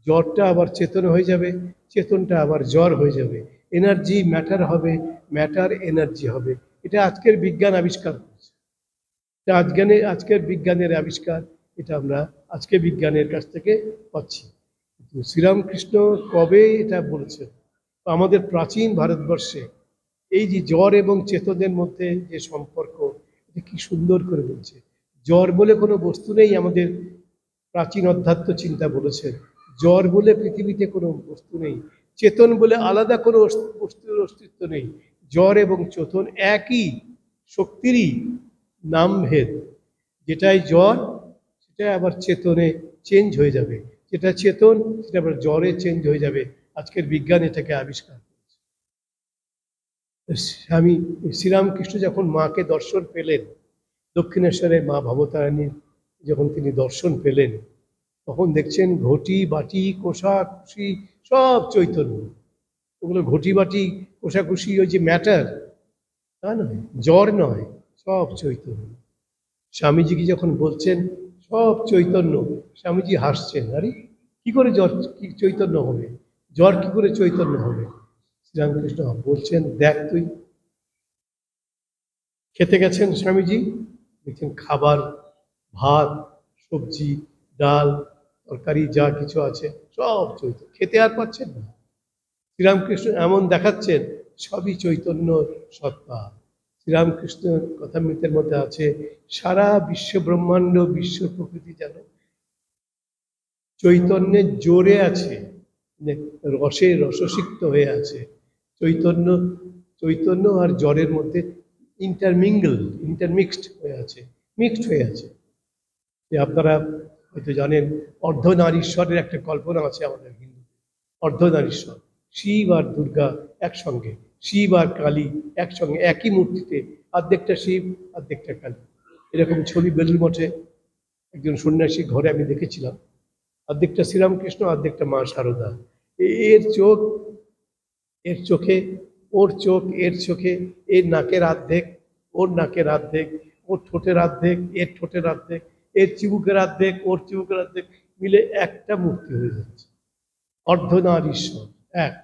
জড়টা আবার চেতন হয়ে যাবে, চেতনটা আবার জড় হয়ে যাবে, এনার্জি ম্যাটার হবে, ম্যাটার এনার্জি হবে। এটা আজকের বিজ্ঞান আবিষ্কার করছে। এটা আজকের বিজ্ঞানের আবিষ্কার, এটা আমরা আজকে বিজ্ঞানের কাছ থেকে পাচ্ছি। কিন্তু শ্রীরামকৃষ্ণ কবে এটা বলেছেন? আমাদের প্রাচীন ভারতবর্ষে এই যে জড় এবং চেতনের মধ্যে যে সম্পর্ক, এটা কি সুন্দর করে বলছে। জড় বলে কোনো বস্তু নেই, আমাদের প্রাচীন অধ্যাত্ম চিন্তা বলেছে। জড় বলে পৃথিবীতে কোনো বস্তু নেই, চেতন বলে আলাদা কোনো বস্তুর অস্তিত্ব নেই। জড় এবং চেতন একই শক্তিরই নামভেদ। যেটাই জড় সেটা আবার চেতনে চেঞ্জ হয়ে যাবে, যেটা চেতন সেটা আবার জড়ে চেঞ্জ হয়ে যাবে। আজকের বিজ্ঞান এটাকে আবিষ্কার করেছে। স্বামী শ্রীরামকৃষ্ণ যখন মাকে দর্শন পেলেন, দক্ষিণেশ্বরে মা ভবতারিণীর যখন তিনি দর্শন পেলেন, তখন দেখছেন ঘটি বাটি কোষাকুষি সব চৈতন্য। ওগুলো ঘটি বাটি কোষাকুষি ওই যে ম্যাটার, তা নয়, জড় নয়, সব চৈতন্য। স্বামীজিকে যখন বলছেন সব চৈতন্য, স্বামীজি হাসছেন, আরে কি করে জ্বর কি চৈতন্য হবে, জ্বর কি করে চৈতন্য হবে? শ্রীরামকৃষ্ণ বলছেন, দেখ তুই। খেতে গেছেন স্বামীজি, দেখছেন খাবার, ভাত, সবজি, ডাল, তরকারি যা কিছু আছে সব চৈতন্য, খেতে আর পাচ্ছেন না। শ্রীরামকৃষ্ণ এমন দেখাচ্ছেন সবই চৈতন্য সত্তা। শ্রীরামকৃষ্ণের কথামৃতের মধ্যে আছে, সারা বিশ্ব ব্রহ্মাণ্ড বিশ্ব প্রকৃতি যেন চৈতন্যের জোরে আছে, রসে রসসিক্ত হয়ে আছে। চৈতন্য চৈতন্য আর জড়ের মধ্যে ইন্টারমিক্সড হয়ে আছে, মিক্সড হয়ে আছে। আপনারা হয়তো জানেন, অর্ধনারীশ্বরের একটা কল্পনা আছে আমাদের হিন্দু। অর্ধনারীশ্বর, শিব আর দুর্গা একসঙ্গে, শিব আর কালী একসঙ্গে একই মূর্তিতে, অর্ধেকটা শিব অর্ধেকটা কালী। এরকম ছবি বেলুড় মঠে একজন সন্ন্যাসী ঘরে আমি দেখেছিলাম, অর্ধেকটা শ্রীরামকৃষ্ণ অর্ধেকটা মা শারদা। এর চোখ এর চোখে, ওর চোখ এর চোখে, এর নাকের অর্ধেক ওর নাকের অর্ধেক, ওর ঠোঁটের অর্ধেক এর ঠোঁটের অর্ধেক, এর চিবুকের অর্ধেক ওর চিবুকের অর্ধেক, মিলে একটা মূর্তি হয়ে যাচ্ছে। অর্ধনারীশ্বর এক,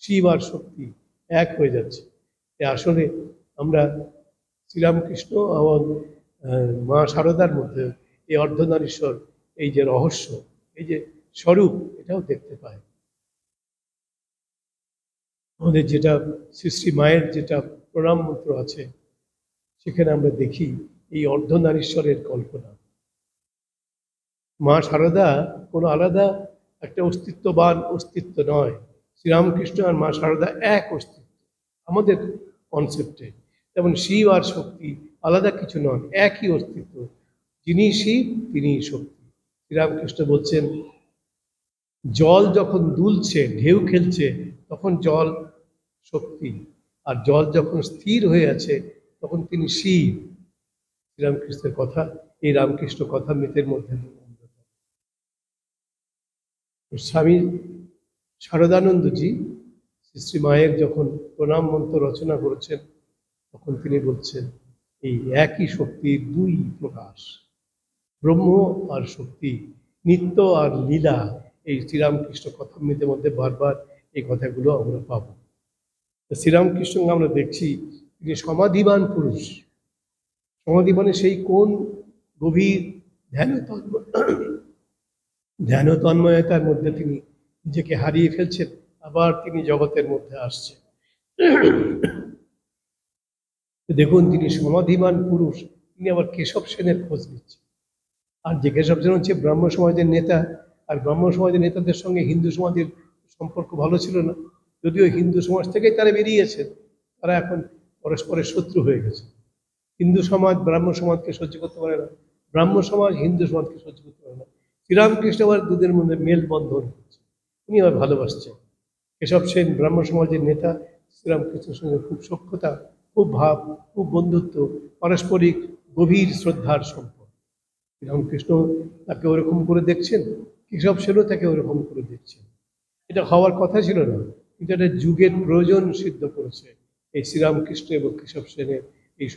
শিব আর শক্তি এক হয়ে যাচ্ছে। আসলে আমরা শ্রীরামকৃষ্ণ এবং মা শারদার মধ্যে এই অর্ধনারীশ্বর, এই যে রহস্য, এই যে স্বরূপ, এটাও দেখতে পাই। আমাদের যেটা শ্রী মায়ের যেটা প্রণাম মন্ত্র আছে, সেখানে আমরা দেখি এই অর্ধনারীশ্বরের কল্পনা। মা শারদা কোনো আলাদা একটা অস্তিত্ববান অস্তিত্ব নয়, শ্রীরামকৃষ্ণ আর মা শারদা এক অস্তিত্ব আমাদের কনসেপ্টে। যেমন শিব আর শক্তি আলাদা কিছু নয়, একই অস্তিত্ব। যিনি শিব তিনি শক্তি। শ্রীরামকৃষ্ণ বলছেন, জল যখন দুলছে, ঢেউ খেলছে, তখন জল শক্তি, আর জল যখন স্থির হয়ে আছে তখন তিনি শিব। শ্রীরামকৃষ্ণের কথা, এই রামকৃষ্ণ কথামৃতের মধ্যে স্বামী শারদানন্দজি শ্রী মায়ের যখন প্রণাম মন্ত্র রচনা করেছেন, তখন তিনি বলছেন এই একই শক্তির দুই প্রকাশ, ব্রহ্ম আর শক্তি, নিত্য আর লীলা। এই শ্রীরামকৃষ্ণ কথামৃতের মধ্যে বারবার এই কথাগুলো আমরা পাব। শ্রীরামকৃষ্ণকে আমরা দেখছি তিনি সমাধিবান পুরুষ। সমাধি মানে সেই কোন গভীর ধ্যান তন্ময়তার মধ্যে তিনি নিজেকে হারিয়ে ফেলছেন, আবার তিনি জগতের মধ্যে আসছেন। দেখুন, তিনি সমাধিবান পুরুষ, তিনি আবার কেশব সেনের খোঁজ নিচ্ছেন। আর যে কেশব সেন হচ্ছে ব্রাহ্ম সমাজের নেতা, আর ব্রাহ্ম সমাজের নেতাদের সঙ্গে হিন্দু সমাজের সম্পর্ক ভালো ছিল না। যদিও হিন্দু সমাজ থেকেই তারা বেরিয়েছেন, তারা এখন পরস্পরের শত্রু হয়ে গেছে। হিন্দু সমাজ ব্রাহ্ম সমাজকে সহ্য করতে পারে না, ব্রাহ্ম সমাজ হিন্দু সমাজকে সহ্য করতে পারে না। শ্রীরামকৃষ্ণ আবার দুদের মধ্যে মেলবন্ধন করছে, উনি আবার ভালোবাসছেন। কেশব সেন ব্রাহ্ম সমাজের নেতা, শ্রীরামকৃষ্ণের সঙ্গে খুব সখ্যতা, খুব ভাব, খুব বন্ধুত্ব, পারস্পরিক গভীর শ্রদ্ধার সম্পর্ক। শ্রীরামকৃষ্ণ তাকে ওরকম করে দেখছেন, কেশব সেনও তাকে ওরকম করে দেখছেন। এটা হওয়ার কথা ছিল না, কিন্তু এটা যুগের প্রয়োজন সিদ্ধ করেছে এই শ্রীরামকৃষ্ণ এবং কেশব সেনের এই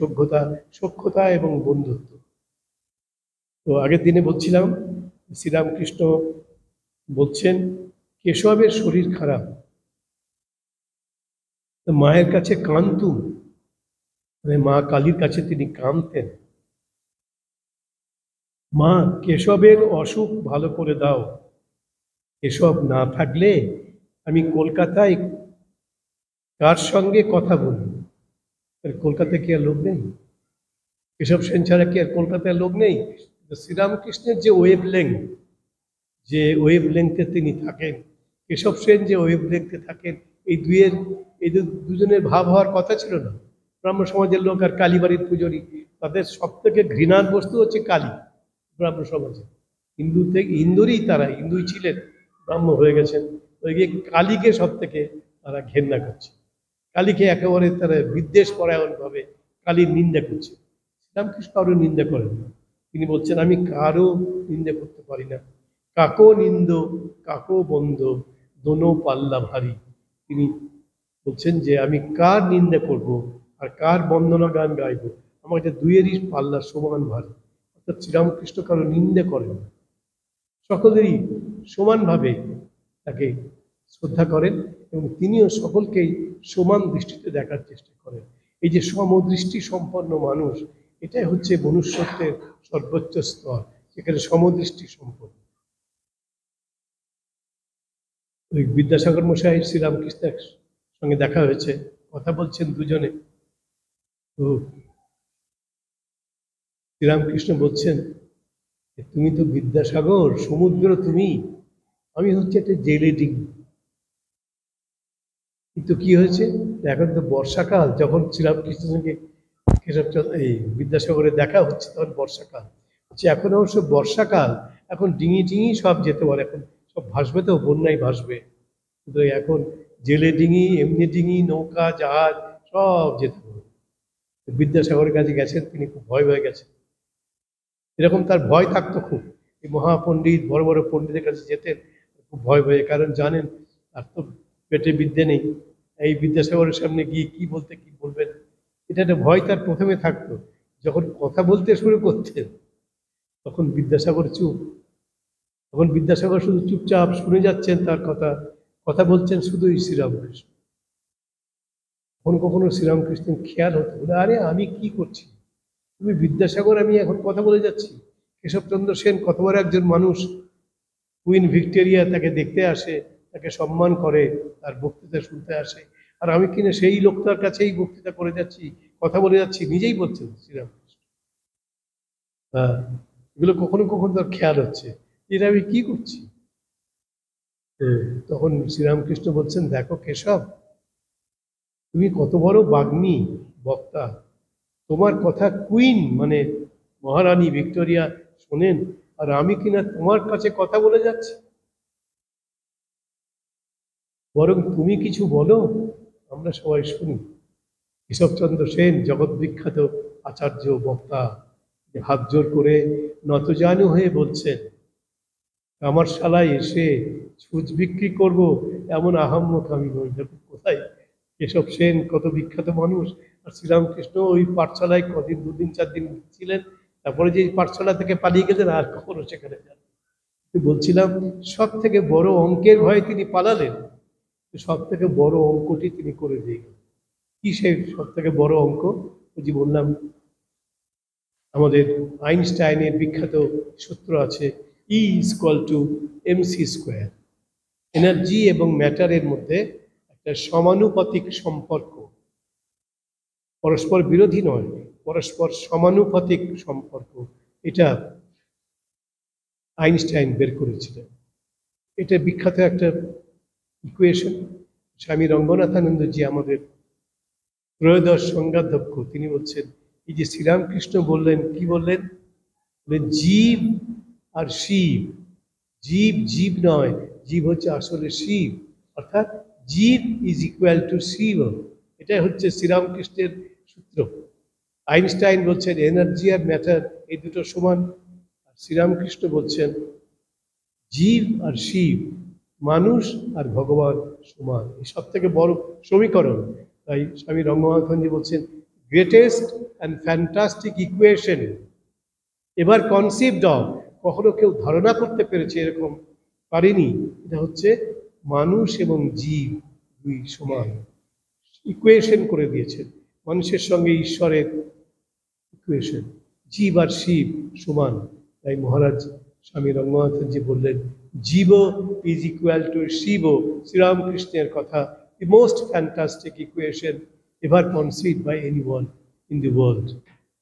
সখ্যতা এবং বন্ধুত্ব। তো আগের দিনে বলছিলাম শ্রীরামকৃষ্ণ বলছেন কেশবের শরীর খারাপ, তো মায়ের কাছে কাঁদতুম, মানে মা কালীর কাছে তিনি কাঁদতেন, মা কেশবের অসুখ ভালো করে দাও, কেশব না থাকলে আমি কলকাতায় কার সঙ্গে কথা বলব? কলকাতায় কি আর লোক নেই? কেশব সেন ছাড়া কি আর কলকাতায় লোক নেই? শ্রীরামকৃষ্ণের যে ওয়েভ লেংথে তিনি থাকেন, কেশব সেন যে ওয়েভ লেংথে থাকেন, এই দুজনের ভাব হওয়ার কথা ছিল না। ব্রাহ্ম সমাজের লোক আর কালীবাড়ির পুজোরী, তাদের সব থেকে ঘৃণার বস্তু হচ্ছে কালী। ব্রাহ্ম সমাজে হিন্দুই ছিলেন, ব্রাহ্ম হয়ে গেছেন, ওই গিয়ে কালীকে সব থেকে তারা ঘেন্না করছে, কালীকে একেবারে তারা বিদ্বেষ পরায়ণ ভাবে কালীর নিন্দা করছে। শ্রীরামকৃষ্ণ কারো নিন্দা করেন না, তিনি বলছেন আমি কারো নিন্দা করতে পারি না, কাকো নিন্দ কাকো বন্ধ দোনো পাল্লা ভারী। তিনি বলছেন যে আমি কার নিন্দা করব আর কার বন্দনা গান গাইব, আমার এটা দুইয়েরই পাল্লা সমান ভারী। অর্থাৎ শ্রীরামকৃষ্ণ কারো নিন্দা করেন না, সকলেরই সমানভাবে তাকে শ্রদ্ধা করেন এবং তিনিও সকলকেই সমান দৃষ্টিতে দেখার চেষ্টা করেন। এই যে সমদৃষ্টি সম্পন্ন মানুষ, এটাই হচ্ছে মনুষ্যত্বের সর্বোচ্চ স্তর, যেখানে সমদৃষ্টি সম্পন্ন। ওই বিদ্যাসাগর মশাই শ্রীরামকৃষ্ণের সঙ্গে দেখা হয়েছে, কথা বলছেন দুজনে। তো শ্রীরামকৃষ্ণ বলছেন তুমি তো বিদ্যাসাগর, সমুদ্র তুমি, আমি হচ্ছে একটা জেলে ডিঙি। কিন্তু কি হয়েছে, এখন তো বর্ষাকাল, যখন শ্রীরামকৃষ্ণের সঙ্গে এই বিদ্যাসাগরের দেখা হচ্ছে তখন বর্ষাকাল হচ্ছে, এখন অবশ্য বর্ষাকাল, এখন ডিঙি সব যেতে পারে, এখন সব ভাসবে, তো বন্যায় ভাসবে, কিন্তু এখন জেলে ডিঙি, এমনি ডিঙি, নৌকা, জাহাজ সব যেতে পারে। বিদ্যাসাগরের কাছে গেছেন, তিনি খুব ভয় গেছেন, এরকম তার ভয় থাকতো খুব। এই মহাপণ্ডিত বড় বড় পণ্ডিতের কাছে যেতেন খুব ভয়, কারণ জানেন আর তো পেটে বিদ্যে নেই, এই বিদ্যাসাগরের সামনে গিয়ে কি বলবেন, এটা একটা ভয় তার প্রথমে থাকতো। যখন কথা বলতে শুরু করতেন তখন বিদ্যাসাগর চুপ, তখন বিদ্যাসাগর শুধু চুপচাপ শুনে যাচ্ছেন তার কথা বলছেন শুধুই শ্রীরামকৃষ্ণ। কখনো শ্রীরামকৃষ্ণের খেয়াল হতো, বলে আরে আমি কি করছি, তুমি বিদ্যাসাগর, আমি এখন কথা বলে যাচ্ছি। কেশবচন্দ্র সেন কত বড় একজন মানুষ, কুইন ভিক্টোরিয়া তাকে দেখতে আসে, তাকে সম্মান করে, তার বক্তৃতা শুনতে আসে, আর আমি কিনা সেই লোকটার কাছেই বক্তৃতা করে যাচ্ছি, কথা বলে যাচ্ছি, নিজেই বলছেন শ্রীরামকৃষ্ণ। হ্যাঁ, এগুলো কখনো তার খেয়াল হচ্ছে, এটা আমি কি করছি। তখন শ্রীরামকৃষ্ণ বলছেন দেখো কেশব, তুমি কত বড় বাগ্মী বক্তা, তোমার কথা কুইন মানে মহারানী ভিক্টোরিয়া শোনেন, আর আমি কিনা তোমার কাছে কথা বলে যাচ্ছি, বরং তুমি কিছু বলো, আমরা সবাই শুনি। কেশবচন্দ্র সেন জগৎ বিখ্যাত আচার্য বক্তা, হাত জোর করে নতজানু হয়ে বলছেন, আমার শালায় এসে ছুঁচ বিক্রি করব এমন আহাম্মক আমি নই। কোথায় কেশব সেন কত বিখ্যাত মানুষ, আর শ্রীরামকৃষ্ণ ওই পাঠশালায় কদিন, 2-4 দিন ছিলেন, তারপরে যে পাঠশালা থেকে পালিয়ে গেলেন, আর কখনো সেখানে যান। বলছিলাম সব থেকে বড় অঙ্কের ভয়ে তিনি পালালেন, সব থেকে বড় অঙ্কটি তিনি করে দিয়ে গেলেন। কি সেই সব থেকে বড় অঙ্ক? ওই যে বললাম আমাদের আইনস্টাইনের বিখ্যাত সূত্র আছে, E=mc²। এনার্জি এবং ম্যাটারের মধ্যে একটা সমানুপাতিক সম্পর্ক, পরস্পর বিরোধী নয়, পরস্পর সমানুপাতিক সম্পর্ক, এটা আইনস্টাইন বের করেছিলেন। এটা বিখ্যাত একটা ইকুয়েশন। স্বামী রঙ্গনাথানন্দজি আমাদের ত্রয়োদশ সংজ্ঞাধ্যক্ষ, তিনি বলছেন এই যে শ্রীরামকৃষ্ণ বললেন, কি বললেন, জীব আর শিব, জীব নয়, জীব হচ্ছে আসলে শিব, অর্থাৎ জীব = শিব। এটাই হচ্ছে শ্রীরামকৃষ্ণের সূত্র। আইনস্টাইন বলছেন এনার্জি আর ম্যাটার এই দুটো সমান, আর শ্রীরামকৃষ্ণ বলছেন জীব আর শিব, মানুষ আর ভগবান সমান, এই সব থেকে বড় সমীকরণ। তাই স্বামী রঙ্গনাথনজি বলছেন, গ্রেটেস্ট অ্যান্ড ফ্যান্টাস্টিক ইকুয়েশন এবার কনসিভড অফ, কখনো কেউ ধারণা করতে পেরেছে এরকম পারেনি, এটা হচ্ছে মানুষ এবং জীব দুই সমান। ইকুয়েশন করে দিয়েছেন মানুষের সঙ্গে ঈশ্বরের ইকুয়েশন, জীব আর শিব সমান। তাই মহারাজ স্বামী রঙ্গনাথনজি বললেন, জীব ইজ ইকুয়াল টু শিব, শ্রীরামকৃষ্ণের কথা, the most fantastic equation ever conceived by anyone in the world.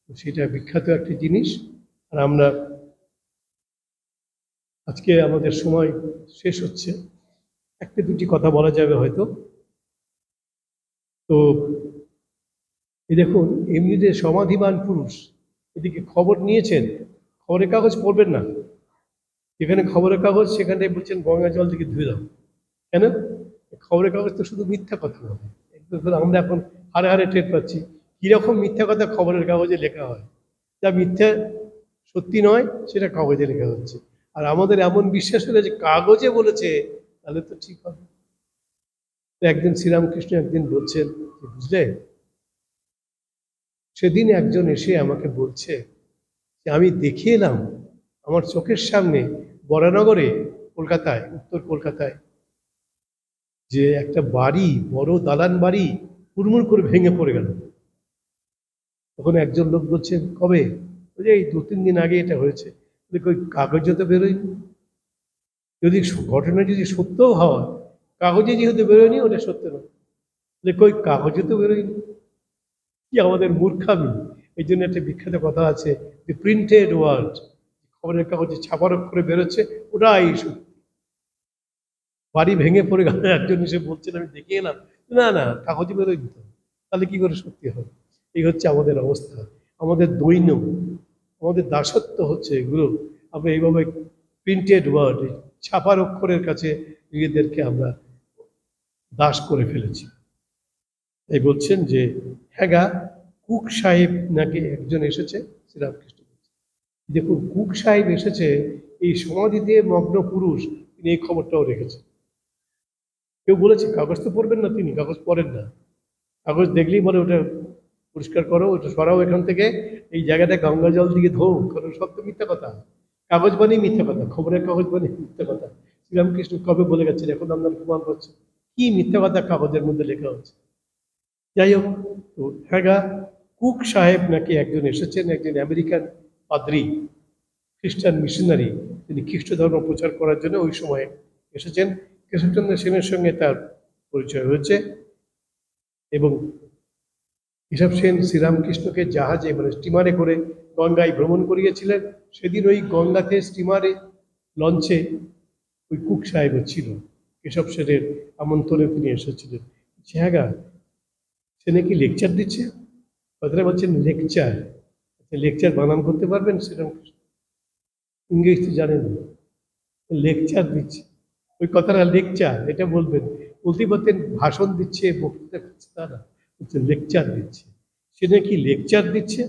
সেটা বিখ্যাত একটি জিনিস। আর আমরা আজকে আমাদের সময় শেষ হচ্ছে, একটা দুটি কথা বলা যাবে হয়তো। তো এই দেখুন, এমনিতে সমাধিবান পুরুষ, এদিকে খবর নিয়েছেন, খবরের কাগজ পড়বেন না, যেখানে খবরের কাগজ সেখানে বলছেন গঙ্গা জল থেকে ধুয়ে দাও। কেন? খবরের কাগজ তো শুধু মিথ্যা কথা নয়। আমরা এখন হারে হারে টের পাচ্ছি কিরকম মিথ্যা কথা খবরের কাগজে লেখা হয়, যা মিথ্যা সত্যি নয় সেটা কাগজে লেখা হচ্ছে। আর আমাদের এমন বিশ্বাস হলে যে কাগজে বলেছে তাহলে তো ঠিক হবে। একদিন শ্রীরামকৃষ্ণ একদিন বলছেন যে, বুঝলে, সেদিন একজন এসে আমাকে বলছে যে আমি দেখে এলাম আমার চোখের সামনে বরানগরে, কলকাতায়, উত্তর কলকাতায়, যে একটা বাড়ি, বড় দালান বাড়ি হুড়মুড় করে ভেঙে পড়ে গেল। তখন একজন লোক বলছেন, কবে? ওই যে এই 2-3 দিন আগে এটা হয়েছে। ওই কাগজে তো বেরোয়নি। যদি ঘটনা যদি সত্যও হয়, কাগজে যেহেতু বেরোয়নি ওটা সত্য নয়। কই কাগজে তো বেরোয়নি, কি আমাদের মূর্খামি। এই জন্য একটা বিখ্যাত কথা আছে, দি প্রিন্টেড ওয়ার্ড, খবরের কাগজে ছাপার অক্ষরে বেরোচ্ছে ওটাই সত্যি। বাড়ি ভেঙে পড়ে গেল, একজন এসে বলছেন আমি দেখে এলাম, না না কাগজে বেরোয়নি তো, তাহলে কি করে সত্যি হবে? এই হচ্ছে আমাদের অবস্থা, আমাদের দৈন্য, আমাদের দাসত্ব হচ্ছে এগুলো। আমরা এইভাবে প্রিন্টেড ওয়ার্ড, ছাপার অক্ষরের কাছে নিজেদেরকে আমরা দাস করে ফেলেছি। এই বলছেন যে হ্যাঁ গা, কুক সাহেব নাকি একজন এসেছে, শ্রীরামকৃষ্ণ বলছেন। দেখুন, কুক সাহেব এসেছে, এই সমাধিতে মগ্ন পুরুষ, তিনি এই খবরটাও রেখেছেন। কেউ বলেছে কাগজ তো পড়বেন না, তিনি কাগজ পড়েন না। কাগজ দেখলেই বলে ওটা পরিষ্কার করো, ওটা সরাও এখান থেকে, এই জায়গাটা গঙ্গা জল দিয়ে ধো, কারণ সব তো মিথ্যা কথা। কাগজ বানিয়ে মিথ্যা কথা, খবরের কাগজ বানিয়ে মিথ্যা কথা। শ্রীরামকৃষ্ণ কবে বলে গেছেন, এখন আমরা প্রমাণ করছি কি মিথ্যা কথা কাগজের মধ্যে লেখা হচ্ছে। যাই হোক, তো হ্যাঁ, কুক সাহেব নাকি একজন এসেছেন, একজন আমেরিকান পাদ্রী, খ্রিস্টান মিশনারি, তিনি খ্রিস্ট ধর্ম প্রচার করার জন্য ওই সময়ে এসেছেন। কেশবচন্দ্র সেনের সঙ্গে তার পরিচয় হয়েছে এবং কেশব সেন শ্রীরামকৃষ্ণকে জাহাজে, মানে স্টিমারে করে গঙ্গায় ভ্রমণ করিয়েছিলেন। সেদিন ওই গঙ্গাতে স্টিমারে, লঞ্চে ওই কুক সাহেবও ছিল। কেশব সেনের আমন্ত্রণে তিনি এসেছিলেন। হ্যাঁ, সে নাকি লেকচার দিচ্ছে। কথাটা বলছেন লেকচার, লেকচার বানান করতে পারবেন? শ্রীরামকৃষ্ণ ইংরেজি তো জানেন না, লেকচার দিচ্ছে। ওই কথাটা লেকচার, এটা বলবেন, বলতেই পারতেন ভাষণ দিচ্ছে, বক্তৃতা করছে, তা না, বলছে লেকচার দিচ্ছে। সে নাকি লেকচার দিচ্ছে।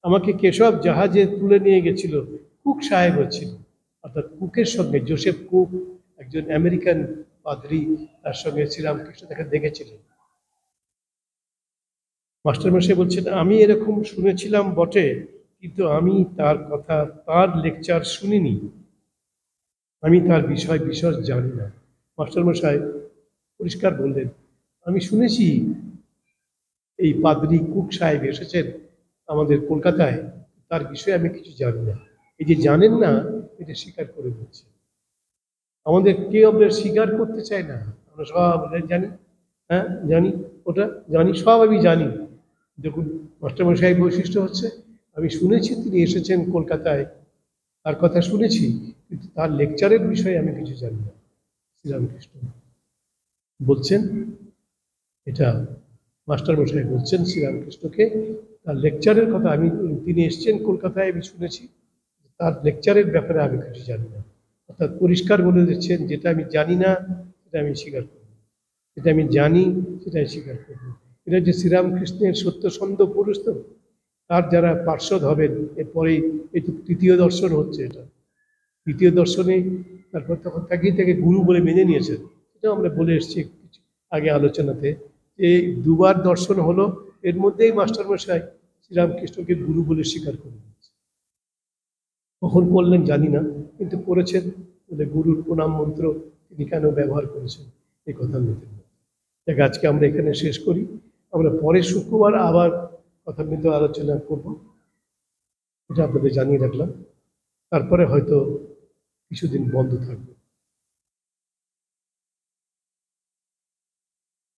আমাকে কেশব জাহাজে তুলে নিয়ে গেছিল, কুক সাহেবও ছিল, অর্থাৎ কুকের সঙ্গে, জোসেফ কুক, একজন আমেরিকান পাদ্রী, তার সঙ্গে শ্রীরামকৃষ্ণ তাকে দেখেছিলেন। মাস্টারমশাই বলছেন, আমি এরকম শুনেছিলাম বটে, কিন্তু আমি তার কথা, তার লেকচার শুনিনি, আমি তার বিষয় বিশেষ জানি না। মাস্টারমশাই পরিষ্কার বললেন, আমি শুনেছি এই পাদ্রী কুক সাহেব এসেছেন আমাদের কলকাতায়, তার বিষয়ে আমি কিছু জানি না। এই যে জানেন না, এটা স্বীকার করে বলছে। আমাদের কেউ আমরা স্বীকার করতে চাই না, আমরা সব জানি, হ্যাঁ জানি, ওটা জানি, সব আমি জানি। দেখুন, মাস্টারমশাই বৈশিষ্ট্য হচ্ছে, আমি শুনেছি তিনি এসেছেন কলকাতায়, তার কথা শুনেছি, কিন্তু তার লেকচারের বিষয়ে আমি কিছু জানি না। শ্রীরামকৃষ্ণ বলছেন, এটা মাস্টারমশাই বলছেন শ্রীরামকৃষ্ণকে, তার লেকচারের কথা, আমি, তিনি এসছেন কলকাতায়, আমি শুনেছি, তার লেকচারের ব্যাপারে আমি কিছু জানি না। অর্থাৎ পরিষ্কার বলে দিচ্ছেন, যেটা আমি জানি না সেটা আমি স্বীকার করব, যেটা আমি জানি সেটাই স্বীকার করব। এটা যে শ্রীরামকৃষ্ণের সত্যসন্ধ পুরুষ, তো তার যারা পার্ষদ হবেন এরপরেই, এই তো তৃতীয় দর্শন হচ্ছে, এটা দ্বিতীয় দর্শনে তারপর তখন তাকেই তাকে গুরু বলে মেনে নিয়েছেন। সেটাও আমরা বলে এসেছি আগে আলোচনাতে, যে দুবার দর্শন হলো, এর মধ্যেই মাস্টারমশাই শ্রীরামকৃষ্ণকে গুরু বলে স্বীকার করে নিয়েছে। কখন করলেন জানি না, কিন্তু করেছেন বলে গুরুর প্রণাম মন্ত্র তিনি কেন ব্যবহার করেছেন এই কথা মধ্যে। দেখ, আজকে আমরা এখানে শেষ করি। আমরা পরের শুক্রবার আবার কথা মধ্যে আলোচনা করব, এটা আপনাদের জানিয়ে রাখলাম। তারপরে হয়তো কিছুদিন বন্ধ থাকবে।